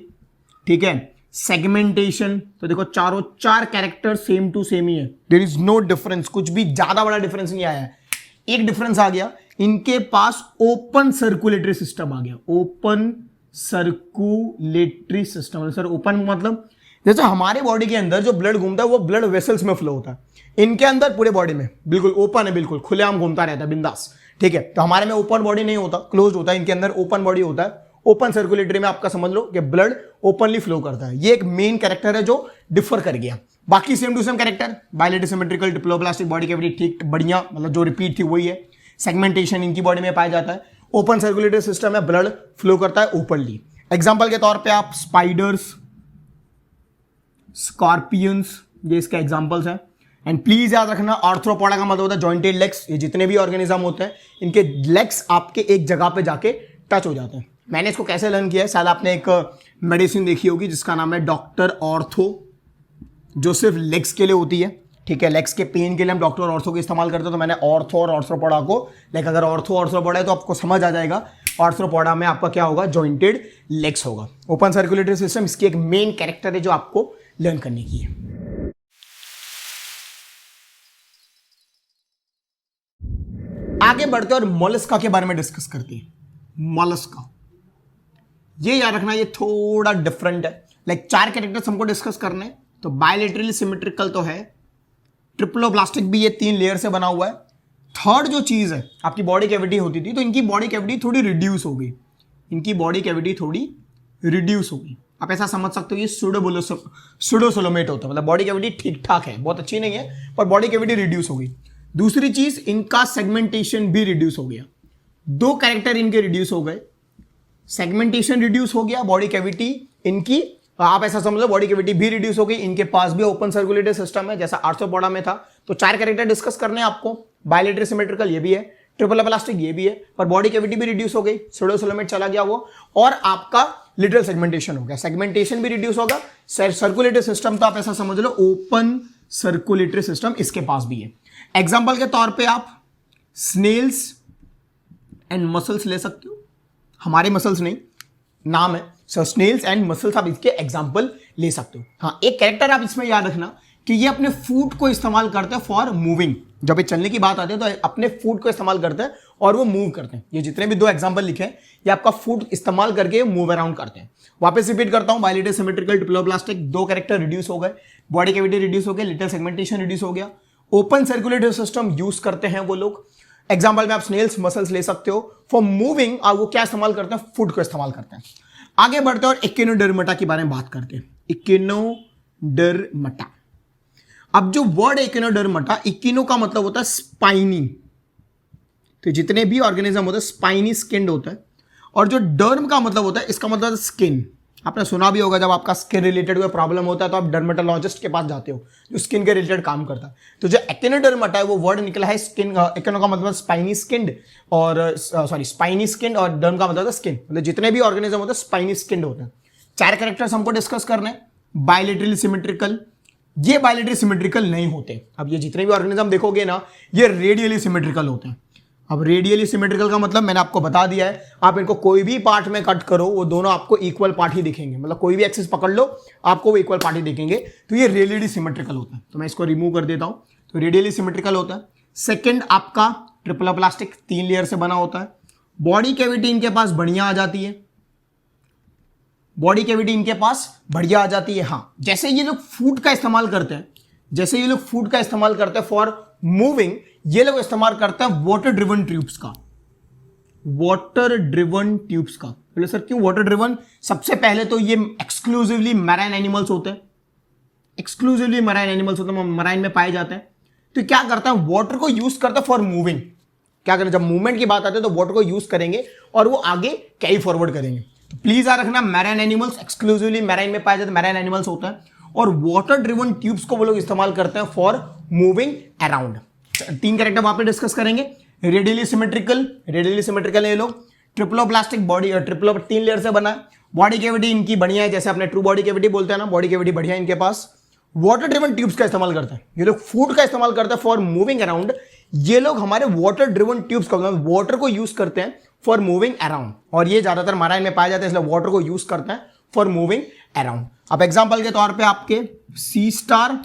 ठीक है। सेगमेंटेशन, तो देखो चारों 4 कैरेक्टर सेम टू सेम ही है, देयर इज नो डिफरेंस, कुछ भी ज्यादा बड़ा डिफरेंस नहीं आया है। एक डिफरेंस आ गया, इनके पास ओपन सर्कुलेटरी सिस्टम आ गया, open circulatory system. Sir open मतलब जैसे हमारे बॉडी के अंदर जो ब्लड घूमता है वो ब्लड वेसल्स में फ्लो होता है, इनके अंदर पूरे बॉडी में बिल्कुल ओपन है, बिल्कुल खुलेआम घूमता रहता है, बिंदास, ठीक है। तो हमारे में ओपन बॉडी नहीं होता, क्लोज होता है, इनके अंदर ओपन बॉडी होता है। ओपन सर्कुलेटरी में आपका समझ लो कि ब्लड ओपनली फ्लो करता है। ये एक मेन कैरेक्टर है जो डिफर कर गया। बाकी same to same character, bilaterally symmetrical, triploblastic, body cavity ठीक बढ़िया, मतलब जो रिपीट थी वही है। सेगमेंटेशन इनकी बॉडी में पाया जाता है। ओपन सर्कुलेटरी सिस्टम है, ब्लड फ्लो करता है ओपनली। एग्जाम्पल के तौर पर आप स्पाइडर्स, स्कॉर्पियंस, ये इसके एग्जाम्पल्स हैं। एंड प्लीज याद रखना, आर्थ्रोपोडा का मतलब होता है जॉइंटेड लेग्स। ये जितने भी ऑर्गेनिज्म होते हैं इनके लेग्स आपके एक जगह पे जाके टच हो जाते हैं। मैंने इसको कैसे लर्न किया है, शायद आपने एक मेडिसिन देखी होगी जिसका नाम है डॉक्टर ऑर्थो, जो सिर्फ लेग्स के लिए होती है, ठीक है। लेग्स के पेन के लिए हम डॉक्टर ऑर्थो को इस्तेमाल करते हैं। तो मैंने ऑर्थो और आर्थ्रोपोडा को, लाइक अगर ऑर्थ्रोपोडा है तो आपको समझ आ जाएगा, आर्थ्रोपोडा में आपका क्या होगा, जॉइंटेड लेग्स होगा। ओपन सर्कुलेटरी सिस्टम इसकी एक मेन कैरेक्टर है जो आपको लर्न करने की है। आगे बढ़ते और मोलस्का के बारे में डिस्कस करते हैं। मोलस्का, ये याद रखना, ये थोड़ा डिफरेंट है। लाइक 4 कैरेक्टर्स हमको डिस्कस करने हैं। तो बायलेटरली सिमेट्रिकल तो है, ट्रिप्लोब्लास्टिक भी ये 3 लेयर से बना हुआ है। थर्ड जो चीज है, आपकी बॉडी कैविटी होती थी तो इनकी बॉडी कैविटी थोड़ी रिड्यूस हो गई, आप ऐसा समझ सकते हो ये सूडोसोलोमेट होता है, मतलब बॉडी कैविटी ठीक ठाक है, बहुत अच्छी नहीं है पर बॉडी कैविटी रिड्यूस हो गई। दूसरी चीज, इनका सेगमेंटेशन भी रिड्यूस हो गया, 2 कैरेक्टर इनके रिड्यूस हो गए, सेगमेंटेशन रिड्यूस हो गया, बॉडी कैविटी इनकी, आप ऐसा समझ लो बॉडी कैविटी भी रिड्यूस हो गई, इनके पास भी ओपन सर्कुलेटरी सिस्टम है जैसा आर्थ्रोपोडा में था। तो 4 कैरेक्टर डिस्कस करने हैं आपको, बायलेटरल सिमेट्रिकल ये भी है, ट्रिपल प्लास्टिक ये भी है, पर बॉडी कैविटी भी रिड्यूस हो गई, स्यूडोसोलोमेट चला गया वो, और आपका लिटरल सेगमेंटेशन हो गया, सेगमेंटेशन भी रिड्यूस होगा। सर्कुलेटरी सिस्टम तो आप ऐसा समझ लो ओपन सर्कुलेटरी सिस्टम इसके पास भी है। एग्जांपल के तौर पे आप स्नेल्स एंड मसल्स ले सकते हो, हमारे मसल्स नहीं, नाम है सो स्नेल्स एंड मसल्स, आप इसके एग्जांपल ले सकते हो। हाँ, एक कैरेक्टर आप इसमें याद रखना कि ये अपने फूट को इस्तेमाल करते हैं फॉर मूविंग, जब ये चलने की बात आती है तो अपने फूट को इस्तेमाल करते हैं और वो मूव करते हैं। ये जितने भी 2 एग्जांपल लिखे हैं ये आपका फूट इस्तेमाल करके मूव अराउंड करते हैं। वापस रिपीट करता हूं, बायलेटरल सिमेट्रिकल ट्रिप्लोप्लास्टिक 2 कैरेक्टर रिड्यूस हो गए, बॉडी कैविटी रिड्यूस हो गया, लिटरल सेगमेंटेशन रिड्यूस हो गया, ओपन सर्कुलेटरी सिस्टम यूज करते हैं वो लोग। एग्जाम्पल में आप स्नेल्स मसल्स ले सकते हो, फॉर मूविंग वो क्या इस्तेमाल करते हैं, फूट को इस्तेमाल करते हैं। आगे बढ़ते हैं और इक्विनोडर्मेटा के बारे में बात करते हैं। इक्विनोडर्मेटा, अब जो वर्ड इक्विनोडर्मेटा, इक्विनो का मतलब होता है स्पाइनी, तो जितने भी ऑर्गेनिज्म होते हैं स्पाइनी स्किन्ड होता है, और जो डर्म का मतलब होता है, इसका मतलब है स्किन। आपने सुना भी होगा जब आपका स्किन रिलेटेड कोई प्रॉब्लम होता है तो आप डर्मेटोलॉजिस्ट के पास जाते हो जो स्किन के रिलेटेड काम करता है। तो जो इक्विनोडर्मेटा है वो वर्ड निकला है स्किन, इक्विनो का मतलब स्पाइनी स्किन्ड, और स्पाइनी स्किन्ड, और डर्म का मतलब स्किन, मतलब जितने भी ऑर्गेनिज्म होते हैं स्पाइनी स्किन्ड होते हैं। 4 कैरेक्टर्स हमको डिस्कस करने हैं। बायलेटरली सिमेट्रिकल, ये बायलेटरली सिमेट्रिकल नहीं होते। अब ये जितने भी ऑर्गेनिज्म देखोगे ना ये रेडियली सिमेट्रिकल होते हैं। अब रेडियली सिमेट्रिकल का मतलब मैंने आपको बता दिया है, आप इनको कोई भी पार्ट में कट करो वो दोनों आपको इक्वल पार्ट ही दिखेंगे, मतलब कोई भी एक्सिस पकड़ लो आपको वो इक्वल पार्ट ही दिखेंगे। तो ये रेडियली सिमेट्रिकल होता है, तो मैं इसको रिमूव कर देता हूं। तो रेडियली सिमेट्रिकल होता है। सेकंड आपका ट्रिपल प्लास्टिक 3 लेयर से बना होता है। बॉडी कैविटी इनके पास बढ़िया आ जाती है, बॉडी कैविटी इनके पास बढ़िया आ जाती है। हाँ, जैसे ये लोग फूड का इस्तेमाल करते हैं, जैसे ये लोग फूड का इस्तेमाल करते हैं फॉर मूविंग, ये लोग इस्तेमाल करते हैं वाटर ड्रिवन ट्यूब्स का, वाटर ड्रिवन ट्यूब्स का। बोले सर क्यों वाटर ड्रिवन? सबसे पहले तो ये एक्सक्लूसिवली मैराइन एनिमल्स होते हैं, एक्सक्लूसिवली मैराइन एनिमल्स होते हैं, मैराइन में पाए जाते हैं। तो क्या करता है, वाटर को यूज करता है फॉर मूविंग। क्या करें, जब मूवमेंट की बात आती है तो वाटर को यूज करेंगे और वो आगे कैरी फॉरवर्ड करेंगे। तो प्लीज याद रखना, मैराइन एनिमल्स एक्सक्लूसिवली मैराइन में पाए जाते, मैराइन एनिमल्स होता है, और वाटर ड्रिवन ट्यूब्स को वो लोग इस्तेमाल करते हैं फॉर मूविंग अराउंड। 3 कैरेक्टर वहां पे डिस्कस करेंगे। रेडियली सिमेट्रिकल, रेडियली सिमेट्रिकल ये लोग। ट्रिप्लोप्लास्टिक बॉडी, ट्रिप्लो 3 लेयर से बना है। बॉडी कैविटी इनकी बढ़िया है, जैसे अपने ट्रू बॉडी कैविटी बोलते हैं ना, बॉडी कैविटी बढ़िया है इनके पास। वाटर ड्रिवन ट्यूब्स का इस्तेमाल करते हैं ये लोग, फूड का इस्तेमाल करते हैं फॉर मूविंग अराउंड। ये लोग हमारे वाटर ड्रिवन ट्यूब्स का, वाटर को यूज करते हैं फॉर मूविंग अराउंड, और ये ज्यादातर मैराइन में पाए जाते हैं, इसलिए वाटर को यूज करते हैं फॉर मूविंग अराउंड। अब एग्जांपल के तौर पे आपके सी स्टार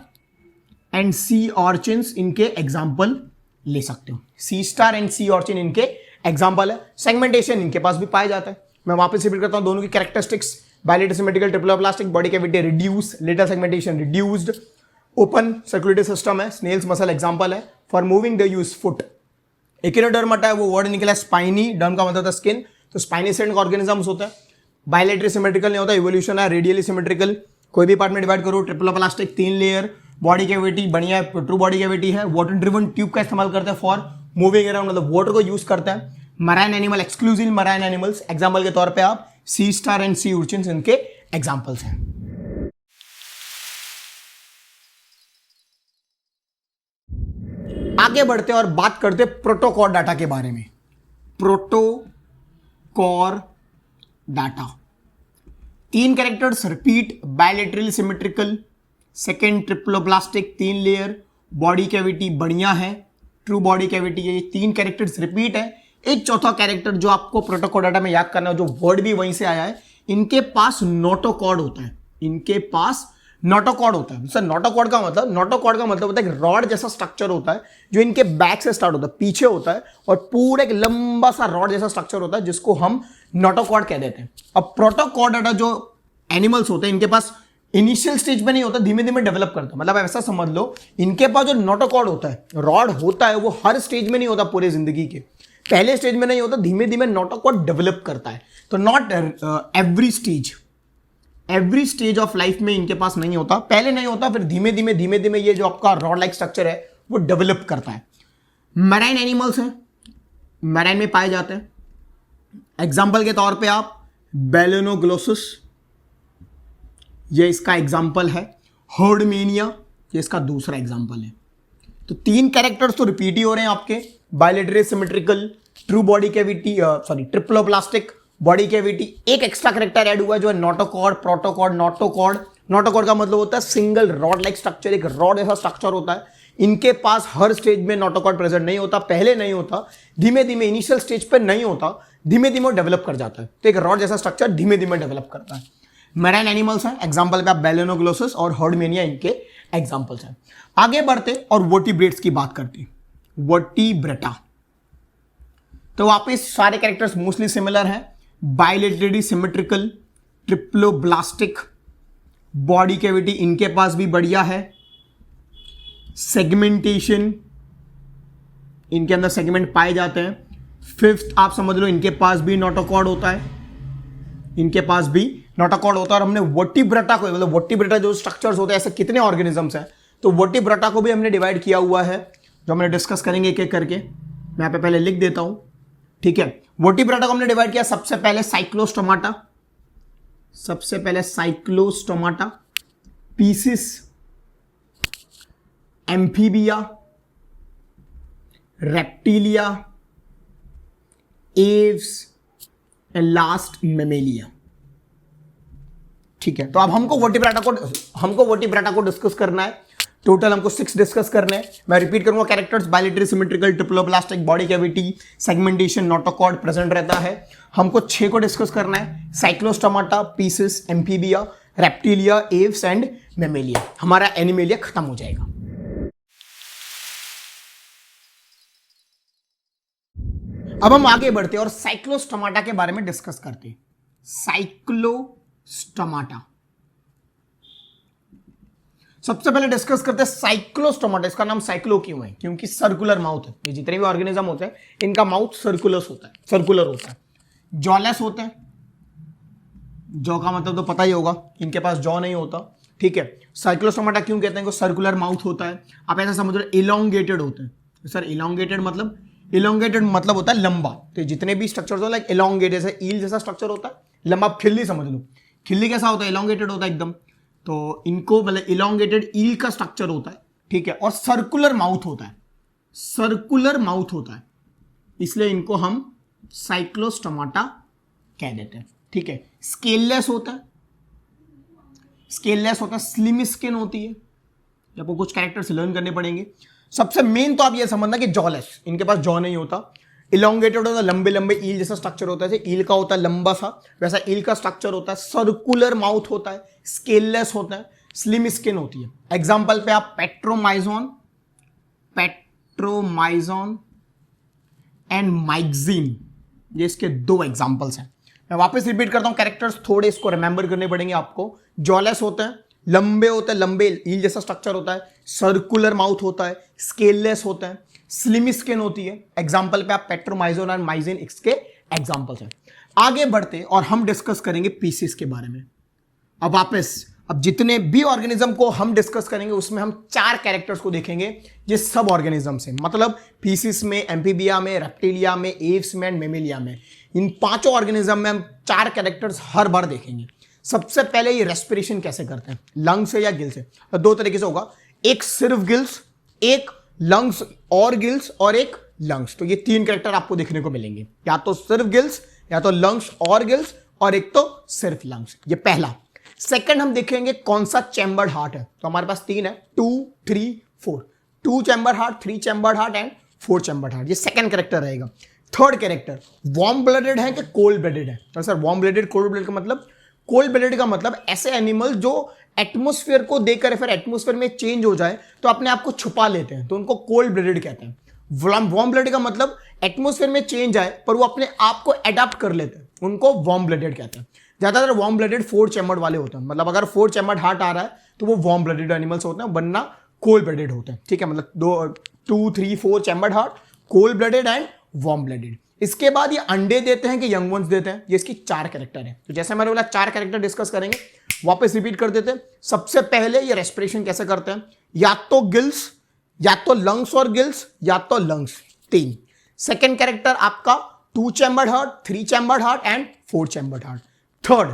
एंड सी ऑर्चिन्स इनके एग्जांपल ले सकते हो। सी स्टार एंड सी ऑर्चिन इनके एग्जांपल है। सेगमेंटेशन इनके पास भी पाया जाता है। मैं वापस रिपीट करता हूं दोनों की characteristics. Bilateral symmetrical triploblastic, body cavity reduce, literal segmentation reduced, open circulatory system है, स्नेल्स मसल एग्जांपल है, for moving they use foot. Echinodermata है, वो वर्ड निकला स्पाइनी, डर्म का मतलब स्किन, तो स्पाइनी स्किन ऑर्गेनिजम्स होता है। बायलेटरल सिमेट्रिकल नहीं होता, इवोल्यूशन है। रेडियली सिमेट्रिकल, कोई भी पार्ट में डिवाइड करो। ट्रिप्लोप्लास्टिक 3 लेयर, बॉडी कैविटी बढ़िया ट्रू बॉडी कैविटी है। वाटर ड्रिवन ट्यूब का इस्तेमाल करते हैं फॉर मूविंग अराउंड, मतलब वाटर को यूज करता है। Marine animal, exclusive marine animals, example के तौर पे आप सी स्टार एंड सी उर्चिन्स इनके एग्जांपल्स हैं। आगे बढ़ते और बात करते प्रोटोकॉर डाटा के बारे में। Protochordata 3 characters repeat, bilateral symmetrical, second triploblastic 3 layer, body cavity बढ़िया है, ट्रू बॉडी कैविटी है। ये 3 कैरेक्टर्स रिपीट है। एक चौथा कैरेक्टर जो आपको प्रोटोकॉर डाटा में याद करना है, जो वर्ड भी वहीं से आया है, इनके पास नोटोकॉर्ड होता है, इनके पास नोटोकॉर्ड होता है। सर नोटोकॉर्ड का मतलब, नोटोकॉर्ड का मतलब होता है रॉड जैसा स्ट्रक्चर होता है जो इनके बैक से स्टार्ट होता है, पीछे होता है, और पूरा एक लंबा सा रॉड जैसा स्ट्रक्चर होता है जिसको हम नोटोकॉर्ड कह देते हैं। अब प्रोटोकॉर डाटा जो एनिमल्स होते हैं इनके पास इनिशियल स्टेज में नहीं होता, धीमे धीमे डेवलप करता है। मतलब ऐसा समझ लो, इनके पास जो नोटोकॉर्ड होता है, रॉड होता है, वो हर स्टेज में नहीं होता, पूरे जिंदगी के पहले स्टेज में नहीं होता, धीमे धीमे नोटोकॉर्ड डेवलप करता है। तो not every stage of life में इनके पास नहीं होता, पहले नहीं होता, फिर धीमे धीमे ये जो आपका रॉड लाइक स्ट्रक्चर है वो डेवलप करता है। मैराइन एनिमल्स हैं, मैराइन में पाए जाते हैं। एग्जाम्पल के तौर पे आप बेलेनोग्लोसस, ये इसका एग्जाम्पल है। हर्डमेनिया, ये इसका दूसरा एग्जाम्पल है। तो 3 कैरेक्टर्स तो रिपीट ही हो रहे हैं आपके, bilateral symmetrical, true body cavity, ट्रिप्लोप्लास्टिक body cavity. एक एक्स्ट्रा कैरेक्टर ऐड हुआ है जो है नोटोकॉर्ड, प्रोटोकॉर्ड, नोटोकॉर्ड। नोटोकॉर्ड का मतलब होता है सिंगल रॉड लाइक स्ट्रक्चर, एक रॉड जैसा स्ट्रक्चर होता है। इनके पास हर स्टेज में नोटोकॉर्ड प्रेजेंट नहीं होता, पहले नहीं होता, धीमे धीमे इनिशियल स्टेज पे नहीं होता, धीमे धीमे डेवलप कर जाता है। तो एक रॉड जैसा स्ट्रक्चर धीमे धीमे डेवलप करता है। मैराइन एनिमल्स हैं, एग्जाम्पल पे आप बेलेनोग्लोसस और हर्डमेनिया इनके एग्जाम्पल्स हैं। आगे बढ़ते और वर्टिब्रेट्स की बात करते। वर्टिब्रेटा, तो वापस सारे कैरेक्टर्स मोस्टली सिमिलर हैं। Bilaterally symmetrical, triploblastic body cavity इनके पास भी बढ़िया है। सेगमेंटेशन, इनके अंदर सेगमेंट पाए जाते हैं। फिफ्थ आप समझ लो, इनके पास भी नोटोकॉर्ड होता है, इनके पास भी नोटोकॉर्ड होता है। और हमने वर्टिब्रेटा को, मतलब वर्टिब्रेटा जो स्ट्रक्चर्स होते हैं, ऐसे कितने ऑर्गेनिजम्स हैं, तो वर्टिब्रेटा को भी हमने डिवाइड किया हुआ है, जो हमने डिस्कस करेंगे एक एक करके। मैं यहाँ पे पहले लिख देता हूं, ठीक है। वर्टिब्रेटा को हमने डिवाइड किया सबसे पहले साइक्लोस्टोमाटा, सबसे पहले Cyclostomata, pisces, amphibia, reptilia, aves and last Mammalia. ठीक है, तो अब हमको वर्टिब्रेटा को डिस्कस करना है। टोटल हमको 6 डिस्कस करने हैं। मैं रिपीट करूंगा characters, bilateral symmetrical, triploblastic body cavity, segmentation, notochord present रहता है। हमको 6 को डिस्कस करना है, Cyclostomata, pisces, amphibia, reptilia, aves and Mammalia. हमारा एनिमेलिया खत्म हो जाएगा। अब हम आगे बढ़ते और साइक्लोस्टोमाटा के बारे में डिस्कस करते हैं। साइक्लोस्टोमाटा, सबसे पहले डिस्कस करते हैं साइक्लोस्टोमाटा। इसका नाम साइक्लो क्यों है? क्योंकि सर्कुलर माउथ है। ये जितने भी ऑर्गेनिज्म होते हैं इनका माउथ सर्कुलर होता है। जॉलेस होते हैं, जॉ का मतलब तो पता ही होगा, इनके पास जॉ नहीं होता, ठीक है। साइक्लोस्टोमाटा क्यों कहते हैं? सर्कुलर माउथ होता है। आप ऐसा समझ लो, इलोंगेटेड होते हैं। सर इलोंगेटेड मतलब होता है लंबा। तो जितने भी स्ट्रक्चर हो लाइक इलोंगेटेड, जैसे ईल जैसा स्ट्रक्चर होता है, लंबा। आप खिल्ली समझ लो, खिल्ली कैसा होता है? इलोंगेटेड होता है एकदम। तो इनको मतलब इलोंगेटेड ईल का स्ट्रक्चर होता है, ठीक है। और सर्कुलर माउथ होता है, इसलिए इनको हम साइक्लोस्टोमाटा कह देते हैं, ठीक है। स्केललेस होता है, स्लिम स्किन होती है। आपको कुछ कैरेक्टर्स लर्न करने पड़ेंगे। सबसे मेन तो आप ये समझना कि जॉलेस, इनके पास जॉ नहीं होता। इलोंगेटेड होता है, लंबे लंबे ईल जैसा स्ट्रक्चर होता है, जैसे ईल का होता है लंबा सा, वैसा ईल का स्ट्रक्चर होता है। सर्कुलर माउथ होता है, स्केललेस होता है, स्लिम स्किन होती है। एग्जांपल पे आप पेट्रोमाइजोन एंड माइक्सिन, ये इसके 2 एग्जांपल्स हैं। मैं वापस रिपीट करता हूं, कैरेक्टर्स थोड़े इसको रिमेंबर करने पड़ेंगे आपको। जॉलेस होते हैं, लंबे ईल जैसा स्ट्रक्चर होता है, सर्कुलर माउथ होता है, स्केललेस होता है, स्लिम स्किन होती है। एग्जांपल पे आप पेट्रोमाइजोन और माइजिन इसके एग्जांपल्स हैं। आगे बढ़ते और हम डिस्कस करेंगे पीसीस के बारे में। अब जितने भी ऑर्गेनिज्म को हम डिस्कस करेंगे उसमें हम 4 कैरेक्टर्स को देखेंगे, ये सब ऑर्गेनिज्म से, मतलब पीसीस में, एम्फीबिया में, रेप्टिलिया में, एव्स में एंड मेमेलिया में। इन 5 ऑर्गेनिज्म में हम 4 कैरेक्टर्स हर बार देखेंगे। सबसे पहले ये रेस्पिरेशन कैसे करते हैं, लंग से या गिल से? तो 2 तरीके से होगा, एक सिर्फ गिल्स, एक लंग्स और गिल्स, और एक लंग्स। तो ये 3 कैरेक्टर आपको देखने को मिलेंगे, या तो सिर्फ गिल्स, या तो लंग्स और गिल्स, और एक तो सिर्फ लंग्स। ये पहला। सेकंड हम देखेंगे कौन सा चैम्बर्ड हार्ट है। तो हमारे पास 3 है, 2, 3, 4। 2 chambered heart, 3 chambered heart and 4 chambered heart. ये सेकंड कैरेक्टर रहेगा। थर्ड कैरेक्टर, वार्म ब्लडेड है कि कोल्ड ब्लडेड है? तो sir warm blooded, cold blooded का मतलब, कोल्ड ब्लडेड का मतलब ऐसे एनिमल जो एटमॉस्फेयर को देखकर फिर एटमॉस्फेयर में चेंज हो जाए तो अपने आप को छुपा लेते हैं, तो उनको कोल्ड ब्लडेड कहते हैं। वार्म ब्लडेड का मतलब एटमॉस्फेयर में चेंज आए पर वो अपने आप को अडॉप्ट कर लेते हैं, उनको वार्म ब्लडेड कहते हैं। ज्यादातर वार्म ब्लडेड 4 चैम्बर्ड वाले होते हैं, मतलब अगर 4 चैम्बर्ड हार्ट आ रहा है तो वो वार्म ब्लडेड एनिमल्स होते हैं, वरना कोल्ड ब्लडेड होते हैं, ठीक है। मतलब 2, 3, 4 chambered heart, cold blooded and warm blooded. इसके बाद ये अंडे देते हैं कि यंग वंस देते हैं, ये इसकी 4 कैरेक्टर है। तो जैसे मैंने बोला 4 कैरेक्टर डिस्कस करेंगे, वापस रिपीट कर देते हैं। सबसे पहले ये रेस्पिरेशन कैसे करते हैं, या तो गिल्स या तो लंग्स और गिल्स या तो लंग्स, 3। सेकेंड कैरेक्टर आपका 2 chambered heart, 3 chambered heart and 4 chambered heart. Third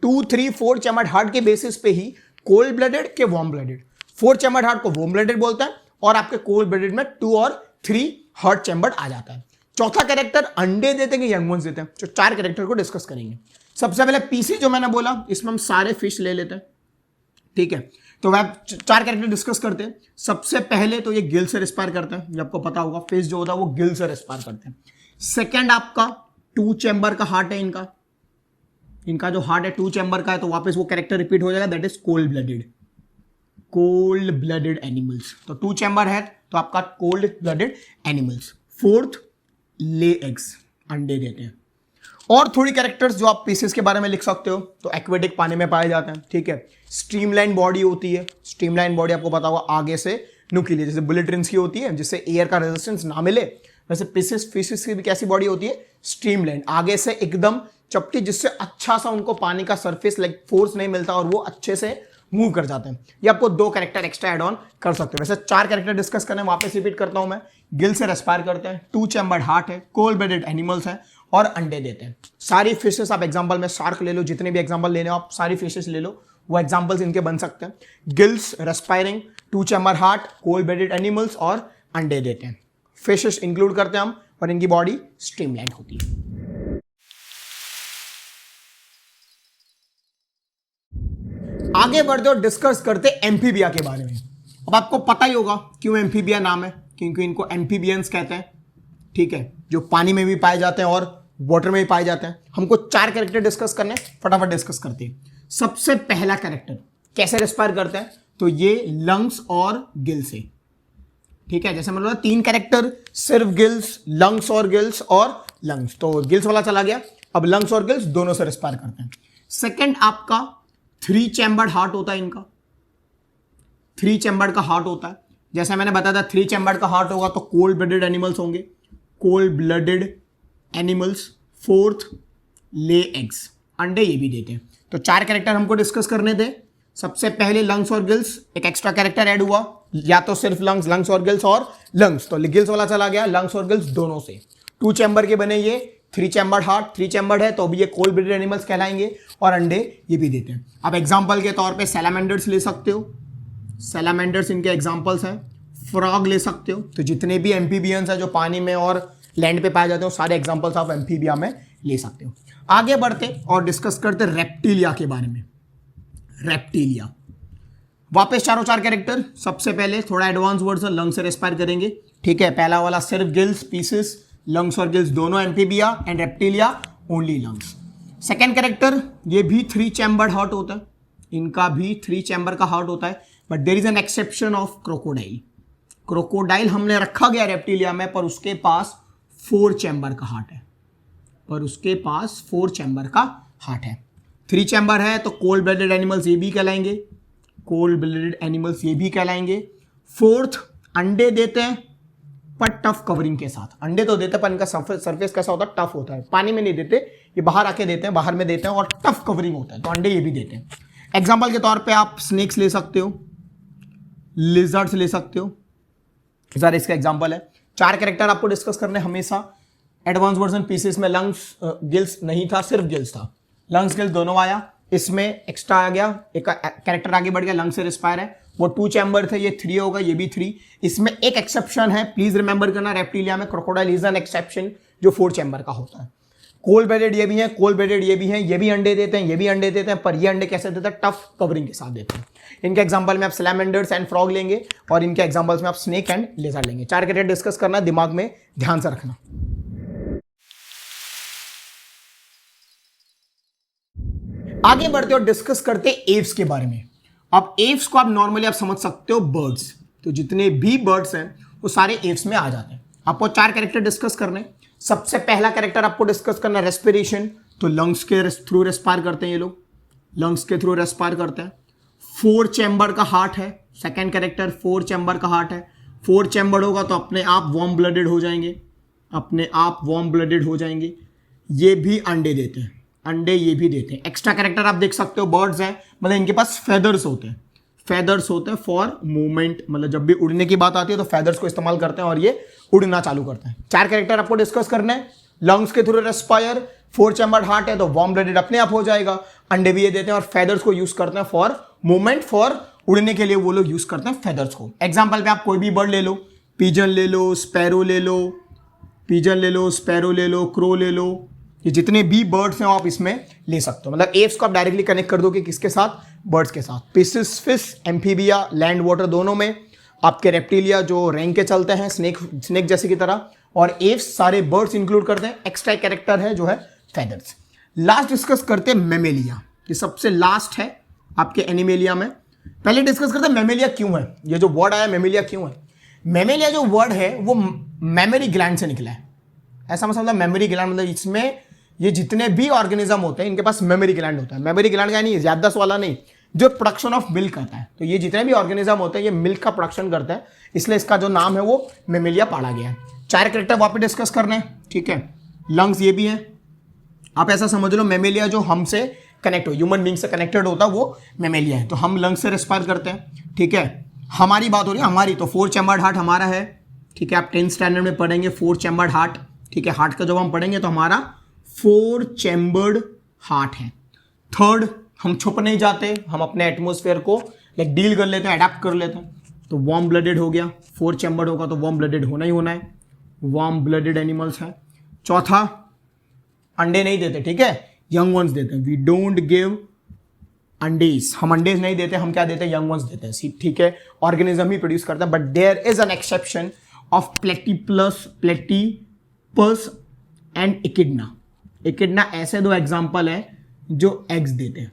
2, 3, 4 chambered heart के बेसिस पे ही कोल्ड ब्लडेड के वार्म ब्लडेड। 4 चैम्बर्ड हार्ट को वार्म ब्लडेड बोलते हैं और आपके कोल्ड ब्लडेड में 2 और 3 हार्ट चैम्बर्ड आ जाता है। चौथा कैरेक्टर अंडे देते हैं कि यंग वंस देते हैं, जो 4 कैरेक्टर को डिस्कस करेंगे। सबसे पहले पीसी जो मैंने बोला, इसमें हम सारे फिश ले लेते हैं, ठीक है। तो वह 4 कैरेक्टर डिस्कस करते हैं। सबसे पहले तो ये गिल से रेस्पायर करते हैं, ये आपको पता होगा, फिश जो होता है वो गिल से रेस्पायर करते हैं। सेकेंड आपका 2 चैम्बर का हार्ट है, इनका जो हार्ट है 2 चैम्बर का है, तो वापस वो कैरेक्टर रिपीट हो जाएगा, that is cold blooded animals. तो 2 चैम्बर है तो आपका cold blooded animals. Fourth lay eggs, अंडे देते हैं। और थोड़ी कैरेक्टर्स जो आप पीसेस के बारे में लिख सकते हो, तो एक्वेटिक पानी में पाए जाते हैं, ठीक है। स्ट्रीमलाइन बॉडी होती है, स्ट्रीमलाइन बॉडी आपको पता होगा आगे से नुकीली, जैसे बुलेट ट्रेन्स की होती है, जिससे एयर का रेजिस्टेंस ना मिले, वैसे पीसेस फिशेस की भी कैसी बॉडी होती है, स्ट्रीमलाइन, आगे से एकदम चपटी, जिससे अच्छा सा उनको पानी का सरफेस लाइक फोर्स नहीं मिलता और वो अच्छे से मूव कर जाते हैं। ये आपको 2 कैरेक्टर एक्स्ट्रा एड ऑन कर सकते हो। वैसे 4 कैरेक्टर डिस्कस करने, वापस रिपीट करता हूं मैं। गिल से रेस्पायर करते हैं, 2 चैम्बर्ड हार्ट है, कोल्ड ब्लडेड एनिमल्स हैं और अंडे देते हैं। सारी फिशेस आप एग्जांपल में शार्क ले लो, जितने भी एग्जांपल लेने हो आप सारी फिशेस ले लो, वो एग्जांपल्स इनके बन सकते हैं। Gills respiring, 2 chamber heart, cold blooded animals और अंडे देते हैं। फिशेस इंक्लूड करते हैं हम और इनकी बॉडी स्ट्रीमलाइन होती है। आगे बढ़ते और डिस्कस करते एम्फीबिया के बारे में। अब आपको पता ही होगा क्यों एम्फीबिया नाम है, क्योंकि इनको एम्फीबियंस कहते हैं, ठीक है, जो पानी में भी पाए जाते हैं और वाटर में भी पाए जाते हैं। हमको 4 कैरेक्टर डिस्कस करने, फटाफट डिस्कस करते हैं। सबसे पहला कैरेक्टर कैसे रेस्पायर करते हैं, तो ये लंग्स और गिल से, ठीक है। जैसे मतलब 3 कैरेक्टर, सिर्फ गिल्स, लंग्स और गिल्स और लंग्स, तो गिल्स वाला चला गया। अब लंग्स और गिल्स दोनों से रेस्पायर करते हैं। सेकेंड आपका 3 चैम्बर्ड हार्ट होता है इनका, 3 चैम्बर्ड का हार्ट होता है। जैसे मैंने बताया था 3 चैम्बर्ड का हार्ट होगा तो कोल्ड ब्लडेड एनिमल्स होंगे, cold blooded animals. Fourth lay eggs, अंडे ये भी देते हैं। तो 4 कैरेक्टर हमको डिस्कस करने थे। सबसे पहले लंग्स और गिल्स, एक एक्स्ट्रा कैरेक्टर ऐड हुआ, या तो सिर्फ लंग्स और गिल्स और लंग्स, तो गिल्स वाला चला गया, लंग्स और गिल्स दोनों से। 2 चैम्बर के बने ये, 3 चैम्बर्ड हार्ट, 3 चैम्बर्ड है तो भी ये कोल्ड ब्लडेड एनिमल्स कहलाएंगे और अंडे ये भी देते हैं। अब एग्जांपल के तौर पे सैलामेंडर्स ले सकते हो, सैलामेंडर्स इनके एग्जांपल्स हैं। फ्रॉग ले सकते हो, तो जितने भी एम्फीबियंस हैं जो पानी में और लैंड पे पाए जाते हो, सारे एग्जांपल्स आप एम्फीबिया में ले सकते हो। आगे बढ़ते और डिस्कस करते रेप्टिलिया के बारे में। रेप्टिलिया वापस 4 कैरेक्टर। सबसे पहले थोड़ा एडवांस वर्ड है, लंग से रेस्पायर करेंगे, ठीक है। पहला वाला सिर्फ गिल्स, पीसेस, लंग्स और गिल्स दोनों amphibia, and reptilia only lungs. Second character ये भी 3 चैम्बर्ड हार्ट होता है, इनका भी 3 चैम्बर का हार्ट होता है, but there is an exception of crocodile. Crocodile हमने रखा गया रेप्टिलिया में, पर उसके पास 4 चैम्बर का हार्ट है, 3 चैम्बर है तो कोल्ड ब्लडेड एनिमल्स ये भी कहलाएंगे, फोर्थ अंडे देते हैं पर टफ कवरिंग के साथ। अंडे तो देते हैं पर इनका सरफेस कैसा होता है, टफ होता है, पानी में नहीं देते, ये बाहर आके देते हैं, बाहर में देते हैं और टफ कवरिंग होता है, तो अंडे ये भी देते हैं। एग्जाम्पल के तौर पे आप स्नेक्स ले सकते हो, लिजर्ड्स ले सकते हो, सर इसका एग्जाम्पल है। 4 कैरेक्टर आपको डिस्कस करने हमेशा। एडवांस वर्जन पीसेस में लंग्स गिल्स नहीं था, सिर्फ गिल्स था, लंग्स गिल्स दोनों आया, इसमें एक्स्ट्रा आ गया, एक कैरेक्टर आगे बढ़ गया, लंग से रेस्पायर है, वो 2 चैम्बर थे, ये 3 होगा, ये भी 3। इसमें एक एक्सेप्शन है, प्लीज रिमेंबर करना, रेप्टिलिया में क्रोकोडाइल इज एन एक्सेप्शन, जो 4 चैम्बर का होता है। कोल्ड ब्लडेड ये भी है, कोल्ड ब्लडेड ये भी है, ये भी अंडे देते हैं, ये भी अंडे देते हैं, पर ये अंडे कैसे देते हैं, टफ कवरिंग के साथ देते हैं। इनके एग्जांपल में आप सैलामेंडर्स एंड फ्रॉग लेंगे और इनके एग्जांपल्स में आप स्नेक एंड लेजर्ड लेंगे। 4 कैरेक्टर डिस्कस करना, दिमाग में ध्यान से रखना। आगे बढ़ते और डिस्कस करते एव्स के बारे में। अब एव्स को आप नॉर्मली आप समझ सकते हो बर्ड्स, तो जितने भी बर्ड्स हैं वो सारे एव्स में आ जाते हैं। आपको 4 कैरेक्टर डिस्कस करने। सबसे पहला कैरेक्टर आपको डिस्कस करना रेस्पिरेशन, तो लंग्स के थ्रू रेस्पायर करते हैं ये लोग, लंग्स के थ्रू रेस्पायर करते हैं। 4 चैम्बर का हार्ट है, सेकेंड कैरेक्टर 4 चैम्बर का हार्ट है। 4 चैम्बर होगा तो अपने आप वार्म ब्लडेड हो जाएंगे, ये भी अंडे देते हैं, अंडे ये भी देते हैं। एक्स्ट्रा कैरेक्टर आप देख सकते हो, बर्ड्स हैं मतलब इनके पास फेदर्स होते हैं, फेदर्स होते हैं फॉर मूवमेंट, मतलब जब भी उड़ने की बात आती है तो फेदर्स को इस्तेमाल करते हैं और ये उड़ना चालू करते हैं। 4 कैरेक्टर आपको डिस्कस करने हैं। लंग्स के थ्रू रेस्पायर, 4 चैम्बर्ड हार्ट है तो वार्म ब्लडेड अपने आप हो जाएगा, अंडे भी ये देते हैं, और फेदर्स को यूज करते हैं फॉर मूवमेंट, फॉर उड़ने के लिए वो लोग यूज करते हैं फेदर्स को। एग्जाम्पल पे आप कोई भी बर्ड ले लो, पिजन ले लो, स्पैरो ले लो, पिजन ले लो, स्पैरो ले लो, क्रो ले लो, ये जितने भी बर्ड्स हैं आप इसमें ले सकते हो। मतलब एव्स को आप डायरेक्टली कनेक्ट कर दो कि किसके साथ, बर्ड्स के साथ। पिसिस, फिश, एम्फीबिया, लैंड वाटर दोनों में, आपके रेप्टिलिया जो रैंक के चलते हैं स्नेक जैसे की तरह, और एव्स सारे बर्ड्स इंक्लूड करते हैं। एक्स्ट्रा कैरेक्टर है जो है फेदर्स। लास्ट डिस्कस करते हैं मेमेलिया, ये सबसे लास्ट है आपके एनिमेलिया में। पहले डिस्कस करते हैं मेमेलिया क्यों है, ये जो वर्ड आया मेमेलिया क्यों है। मेमेलिया जो वर्ड है वो मेमोरी ग्लैंड से निकला है। ऐसा मतलब मेमोरी ग्लैंड मतलब इसमें ये जितने भी ऑर्गेनिज्म होते हैं इनके पास मेमोरी ग्लैंड होता है। मेमोरी ग्लैंड का नहीं, याददाश्त वाला नहीं, जो प्रोडक्शन ऑफ मिल्क करता है। तो ये जितने भी ऑर्गेनिज्म होते हैं ये मिल्क का प्रोडक्शन करते हैं, इसलिए इसका जो नाम है वो मेमेलिया पाला गया है। 4 कैरेक्टर वापस डिस्कस करने हैं, ठीक है। लंग्स ये भी है, आप ऐसा समझ लो मेमेलिया जो हमसे कनेक्ट हो, ह्यूमन बींग से कनेक्टेड होता है वो मेमेलिया है। तो हम लंग्स से रेस्पायर करते हैं, ठीक है। हमारी बात हो रही है हमारी, तो 4 चैम्बर्ड हार्ट हमारा है, ठीक है। आप 10th स्टैंडर्ड में पढ़ेंगे 4 चैम्बर्ड हार्ट, ठीक है। हार्ट का जब हम पढ़ेंगे तो हमारा 4 चैम्बर्ड हार्ट है। थर्ड, हम छुप नहीं जाते, हम अपने एटमोस्फेयर को लाइक डील कर लेते हैं, अडेप्ट कर लेते हैं, तो वार्म ब्लडेड हो गया। 4 चैम्बर्ड होगा तो वार्म ब्लडेड होना ही होना है, वार्म ब्लडेड एनिमल्स है। चौथा, अंडे नहीं देते, ठीक है, यंग वंस देते हैं। वी डोंट गिव अंडेज, हम अंडेज नहीं देते, हम क्या देते हैं, यंग वंस देते हैं, ठीक है। ऑर्गेनिज्म ही प्रोड्यूस करता है, but there is an exception of platypus and echidna. Echidna ऐसे 2 एग्जाम्पल है जो एग्स देते हैं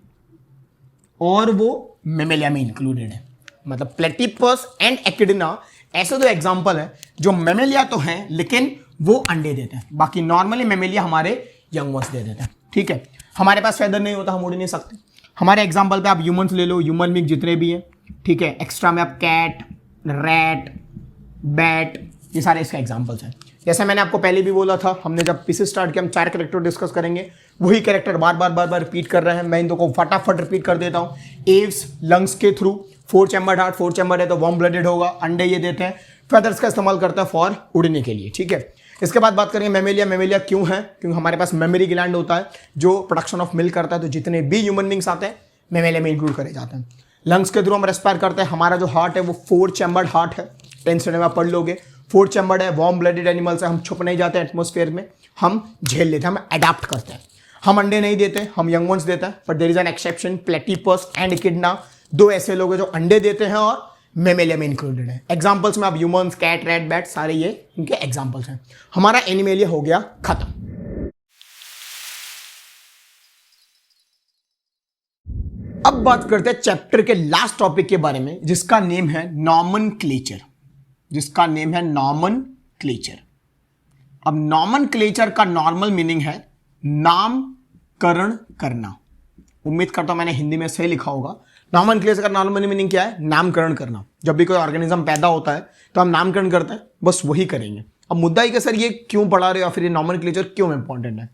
और वो मेमेलिया में इंक्लूडेड है। मतलब प्लेटिपस एंड इकिडना ऐसे 2 एग्जाम्पल है जो मेमेलिया तो हैं लेकिन वो अंडे देते हैं, बाकी नॉर्मली मेमेलिया हमारे यंग वंस दे देते हैं, ठीक है। हमारे पास फेदर नहीं होता, हम उड़ नहीं सकते। हमारे एग्जाम्पल पे आप ह्यूमंस ले लो, ह्यूमन बींग जितने भी हैं, ठीक है। एक्स्ट्रा में आप कैट, रैट, बैट, ये सारे इसके एग्जाम्पल्स हैं। जैसे मैंने आपको पहले भी बोला था, हमने जब पीसेस स्टार्ट किया, हम 4 कैरेक्टर डिस्कस करेंगे, वही कैरेक्टर बार बार रिपीट कर रहे हैं। मैं इन दो को फटाफट रिपीट कर देता हूँ। एव्स लंग्स के थ्रू, 4 चैम्बर्ड हार्ट, 4 चैम्बर है तो वार्म ब्लडेड होगा, अंडे ये देते हैं, फेदर्स का इस्तेमाल करता है फॉर उड़ने के लिए, ठीक है। इसके बाद बात करेंगे मेमेलिया। मेमेलिया क्यों है, क्योंकि हमारे पास मेमोरी ग्लैंड होता है जो प्रोडक्शन ऑफ मिल्क करता है, तो जितने भी ह्यूमन बींग्स आते हैं मेमेलिया में इंक्लूड करे जाते हैं। लंग्स के थ्रू हम रेस्पायर करते हैं। हमारा जो हार्ट है वो 4 चैम्बर्ड हार्ट है, 10th स्टैंडर्ड में आप पढ़ लोगे। 4 चैम्बर्ड है, वार्म ब्लडेड एनिमल्स है, हम छुप नहीं जाते एटमोस्फेयर में, हम झेल लेते हैं, हम अडेप्ट करते हैं। हम अंडे नहीं देते, हम यंग वंस देते हैं, but there is an exception, platypus and echidna 2 ऐसे लोग हैं जो अंडे देते हैं और मेमेलिया में इंक्लूडेड है। एग्जाम्पल्स में आप ह्यूमंस, कैट, रैट, बैट, सारे ये इनके एग्जाम्पल्स हैं। हमारा एनिमेलिया हो गया खत्म। अब बात करते हैं चैप्टर के लास्ट टॉपिक के बारे में, जिसका नेम है नॉमेनक्लेचर, जिसका नेम है नॉमेनक्लेचर। अब नॉमेनक्लेचर का नॉर्मल मीनिंग है नामकरण करना। उम्मीद करता हूं मैंने हिंदी में सही लिखा होगा। नॉमेनक्लेचर का नॉर्मल मीनिंग क्या है, नामकरण करना। जब भी कोई ऑर्गेनिज्म पैदा होता है तो हम नामकरण करते हैं, बस वही करेंगे। अब मुद्दा ही कि सर ये क्यों पढ़ा रहे हो या फिर ये नॉमेनक्लेचर क्यों इंपॉर्टेंट है।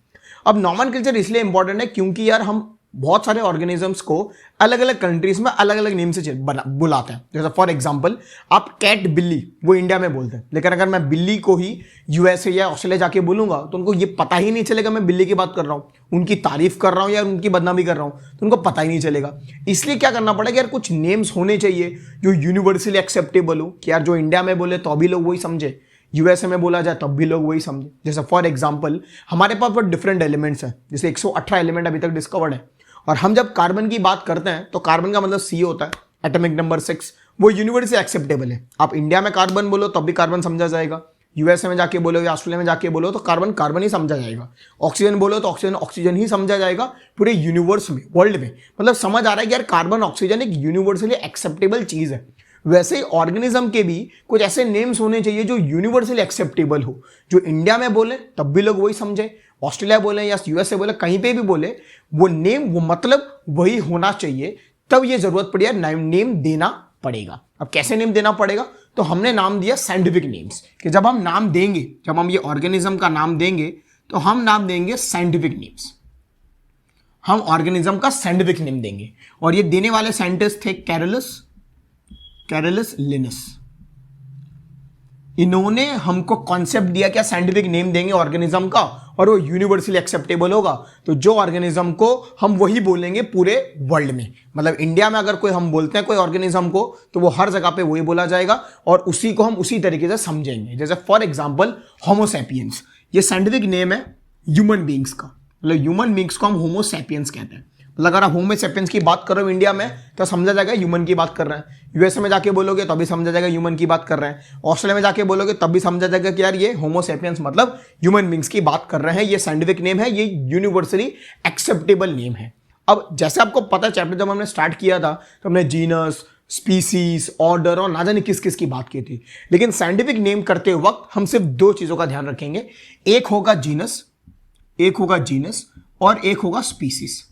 अब नॉमेनक्लेचर इसलिए इंपॉर्टेंट है क्योंकि यार हम बहुत सारे ऑर्गेनिजम्स को अलग अलग कंट्रीज में अलग अलग नेम से बुलाते हैं। जैसे फॉर एग्जांपल आप कैट, बिल्ली, वो इंडिया में बोलते हैं, लेकिन अगर मैं बिल्ली को ही यूएसए या ऑस्ट्रेलिया जाके बोलूंगा तो उनको ये पता ही नहीं चलेगा मैं बिल्ली की बात कर रहा हूँ, उनकी तारीफ कर रहा हूँ या उनकी बदनामी कर रहा हूँ, तो उनको पता ही नहीं चलेगा। इसलिए क्या करना पड़ेगा यार, कुछ नेम्स होने चाहिए जो यूनिवर्सली एक्सेप्टेबल हो, कि यार जो इंडिया में बोले तो भी लोग वही समझे, यूएसए में बोला जाए तब भी लोग वही समझे। जैसे फॉर एग्जांपल हमारे पास बहुत डिफरेंट एलिमेंट्स हैं, जैसे 118 एलिमेंट अभी तक डिस्कवर्ड है, और हम जब कार्बन की बात करते हैं तो कार्बन का मतलब सी होता है, एटॉमिक नंबर 6, वो यूनिवर्सली एक्सेप्टेबल है। आप इंडिया में कार्बन बोलो तब भी कार्बन समझा जाएगा, यूएसए में जाके बोलो या ऑस्ट्रेलिया में जाके बोलो तो कार्बन कार्बन ही समझा जाएगा, ऑक्सीजन बोलो तो ऑक्सीजन ऑक्सीजन ही समझा जाएगा पूरे यूनिवर्स में, वर्ल्ड में। मतलब समझ आ रहा है कि यार कार्बन ऑक्सीजन एक यूनिवर्सली एक्सेप्टेबल चीज है। वैसे ही ऑर्गेनिज्म के भी कुछ ऐसे नेम्स होने चाहिए जो यूनिवर्सली एक्सेप्टेबल हो, जो इंडिया में बोले तब भी लोग वही समझे, ऑस्ट्रेलिया बोले या यूएसए बोले, कहीं पे भी बोले, वो नेम वो मतलब वही होना चाहिए। तब ये जरूरत पड़ी यार नेम देना पड़ेगा। अब कैसे नेम देना पड़ेगा, तो हमने नाम दिया साइंटिफिक नेम्स, कि जब हम नाम देंगे, जब हम ये ऑर्गेनिज्म का नाम देंगे तो हम नाम देंगे साइंटिफिक नेम्स, हम ऑर्गेनिज्म का साइंटिफिक नेम देंगे। और ये देने वाले साइंटिस्ट थे कैरोलस, कैरलस लिनस। इन्होंने हमको कॉन्सेप्ट दिया क्या साइंटिफिक नेम देंगे ऑर्गेनिज्म का और वो यूनिवर्सली एक्सेप्टेबल होगा। तो जो ऑर्गेनिज्म को हम वही बोलेंगे पूरे वर्ल्ड में, मतलब इंडिया में अगर कोई हम बोलते हैं कोई ऑर्गेनिज्म को तो वो हर जगह पे वही बोला जाएगा और उसी को हम उसी तरीके से समझेंगे। जैसे फॉर एग्जांपल होमो सैपियंस, ये साइंटिफिक नेम है ह्यूमन बींग्स का, मतलब ह्यूमन बींग्स को हम होमो सैपियंस कहते हैं। मतलब अगर आप होमो सैपियंस की बात कर रहे हो इंडिया में तो समझा जाएगा ह्यूमन की बात कर रहे हैं, यूएसए में जाके बोलोगे तो भी समझा जाएगा ह्यूमन की बात कर रहे हैं, ऑस्ट्रेलिया में जाके बोलोगे तब भी समझा जाएगा कि यार ये होमो सैपियंस मतलब ह्यूमन बींग्स की बात कर रहे हैं। ये साइंटिफिक नेम है, ये यूनिवर्सली एक्सेप्टेबल नेम है। अब जैसे आपको पता है चैप्टर जब हमने स्टार्ट किया था तो हमने जीनस, स्पीसीज, ऑर्डर और ना जाने किस किस की बात की थी, लेकिन साइंटिफिक नेम करते वक्त हम सिर्फ दो चीजों का ध्यान रखेंगे, एक होगा जीनस और एक होगा स्पीसीज।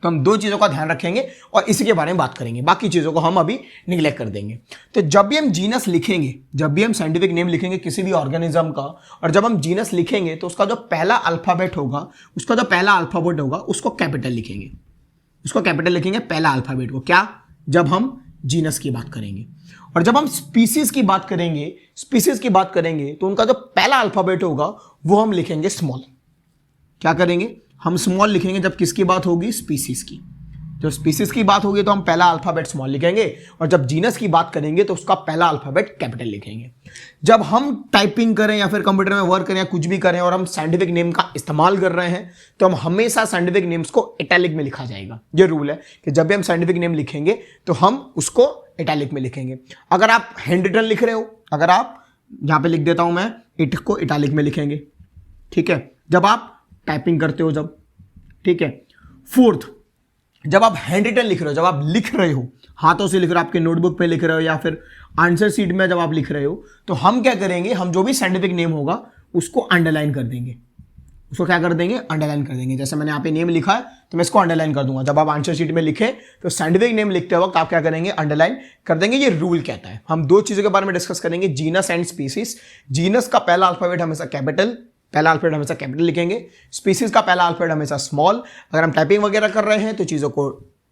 तो हम दो चीजों का ध्यान रखेंगे और इसी के बारे में बात करेंगे, बाकी चीजों को हम अभी निगलेक्ट कर देंगे। तो जब भी हम जीनस लिखेंगे, जब भी हम साइंटिफिक नेम लिखेंगे किसी भी ऑर्गेनिज्म का, और जब हम जीनस लिखेंगे तो उसका जो पहला अल्फाबेट होगा उसको कैपिटल लिखेंगे, पहला अल्फाबेट को। क्या? जब हम जीनस की बात करेंगे। और जब हम स्पीसीज की बात करेंगे तो उनका जो पहला अल्फाबेट होगा वो हम लिखेंगे स्मॉल। क्या करेंगे? हम स्मॉल लिखेंगे जब किसकी बात होगी? स्पीसीज की। जब स्पीसीज की बात होगी तो हम पहला अल्फाबेट स्मॉल लिखेंगे और जब जीनस की बात करेंगे तो उसका पहला अल्फाबेट कैपिटल लिखेंगे। जब हम टाइपिंग करें या फिर कंप्यूटर में वर्क करें या कुछ भी करें और हम साइंटिफिक नेम का इस्तेमाल कर रहे हैं तो हम हमेशा साइंटिफिक नेम्स को इटैलिक में लिखा जाएगा। ये रूल है कि जब भी हम साइंटिफिक नेम लिखेंगे तो हम उसको इटैलिक में लिखेंगे। अगर आप हैंड रिटन लिख रहे हो, अगर आप यहां पे लिख देता हूं मैं, इट को इटैलिक में लिखेंगे, ठीक है। जब आप टाइपिंग करते हो जब, ठीक है। फोर्थ, जब आप हैंड रिटन लिख रहे हो, जब आप लिख रहे हो, हाथों से लिख रहे हो, आपके नोटबुक पे लिख रहे हो या फिर आंसर शीट में जब आप लिख रहे हो तो हम क्या करेंगे, हम जो भी साइंटिफिक नेम होगा उसको अंडरलाइन कर देंगे। उसको क्या कर देंगे? अंडरलाइन कर देंगे। जैसे मैंने यहाँ पे नेम लिखा है तो मैं इसको अंडरलाइन कर दूंगा। जब आप आंसर शीट में लिखें तो साइंटिफिक नेम लिखते वक्त आप क्या करेंगे? अंडरलाइन कर देंगे। ये रूल कहता है। हम दो चीजों के बारे में डिस्कस करेंगे, जीनस एंड स्पीसीज। जीनस का पहला अल्फाबेट हमेशा कैपिटल लिखेंगे, स्पीसीज का पहला अल्फाबेट हमेशा स्मॉल। अगर हम टाइपिंग वगैरह कर रहे हैं तो चीज़ों को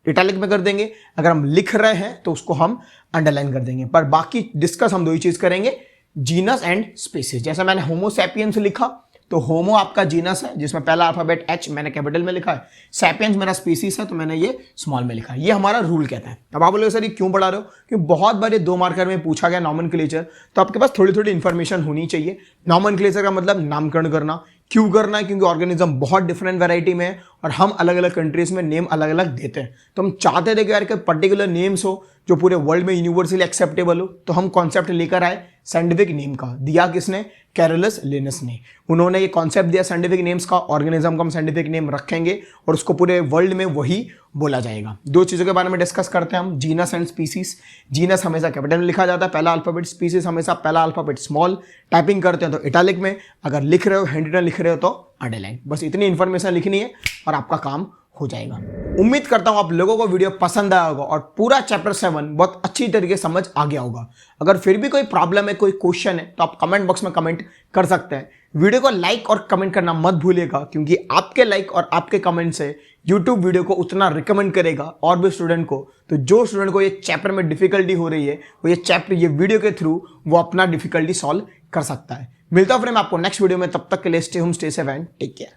इटैलिक में कर देंगे, अगर हम लिख रहे हैं तो उसको हम अंडरलाइन कर देंगे। पर बाकी डिस्कस हम दो ही चीज़ करेंगे, जीनस एंड स्पीसीज। जैसे मैंने होमो सैपियंस लिखा तो होमो आपका जीनस है जिसमें पहला अल्फाबेट एच मैंने कैपिटल में लिखा है, सैपियंस मेरा स्पीसीज है तो मैंने ये स्मॉल में लिखा है। ये हमारा रूल कहता है। अब आप बोलोगे सर ये क्यों पढ़ा रहे हो? क्योंकि बहुत बार ये 2 मार्कर में पूछा गया नॉमेनक्लेचर, तो आपके पास थोड़ी थोड़ी इंफॉर्मेशन होनी चाहिए। नॉमेनक्लेचर का मतलब नामकरण करना। क्यों करना है? क्योंकि ऑर्गेनिज्म बहुत डिफरेंट वैरायटी में है और हम अलग अलग कंट्रीज में नेम अलग अलग देते हैं। तो हम चाहते थे कि यार पर्टिकुलर नेम्स हो जो पूरे वर्ल्ड में यूनिवर्सली एक्सेप्टेबल हो, तो हम कॉन्सेप्ट लेकर आए साइंटिफिक नेम का। दिया किसने? कैरलस लिनस ने। उन्होंने ये कॉन्सेप्ट दिया साइंटिफिक नेम्स का, ऑर्गेनिज्म का हम साइंटिफिक नेम रखेंगे और उसको पूरे वर्ल्ड में वही बोला जाएगा। दो चीज़ों के बारे में डिस्कस करते हैं हम, जीनस एंड स्पीसीज। जीनस हमेशा कैपिटल में लिखा जाता है पहला अल्फाबेट, स्पीसीज हमेशा पहला अल्फाबेट स्मॉल। टाइपिंग करते हैं तो इटैलिक में, अगर लिख रहे हो हैंड रिटन लिख रहे हो तो अंडरलाइन। बस इतनी इंफॉर्मेशन लिखनी है और आपका काम हो जाएगा। उम्मीद करता हूं आप लोगों को वीडियो पसंद आया होगा और पूरा चैप्टर 7 बहुत अच्छी तरीके से समझ आ गया होगा। अगर फिर भी कोई प्रॉब्लम है, कोई क्वेश्चन है तो आप कमेंट बॉक्स में कमेंट कर सकते हैं। वीडियो को लाइक और कमेंट करना मत भूलिएगा, क्योंकि आपके लाइक और आपके कमेंट से यूट्यूब वीडियो को उतना रिकमेंड करेगा और भी स्टूडेंट को। तो जो स्टूडेंट को ये चैप्टर में डिफिकल्टी हो रही है वो ये वीडियो के थ्रू वो अपना डिफिकल्टी सॉल्व कर सकता है। मिलता हूं फिर मैं आपको नेक्स्ट वीडियो में, तब तक के लिए stay home, stay safe and take care.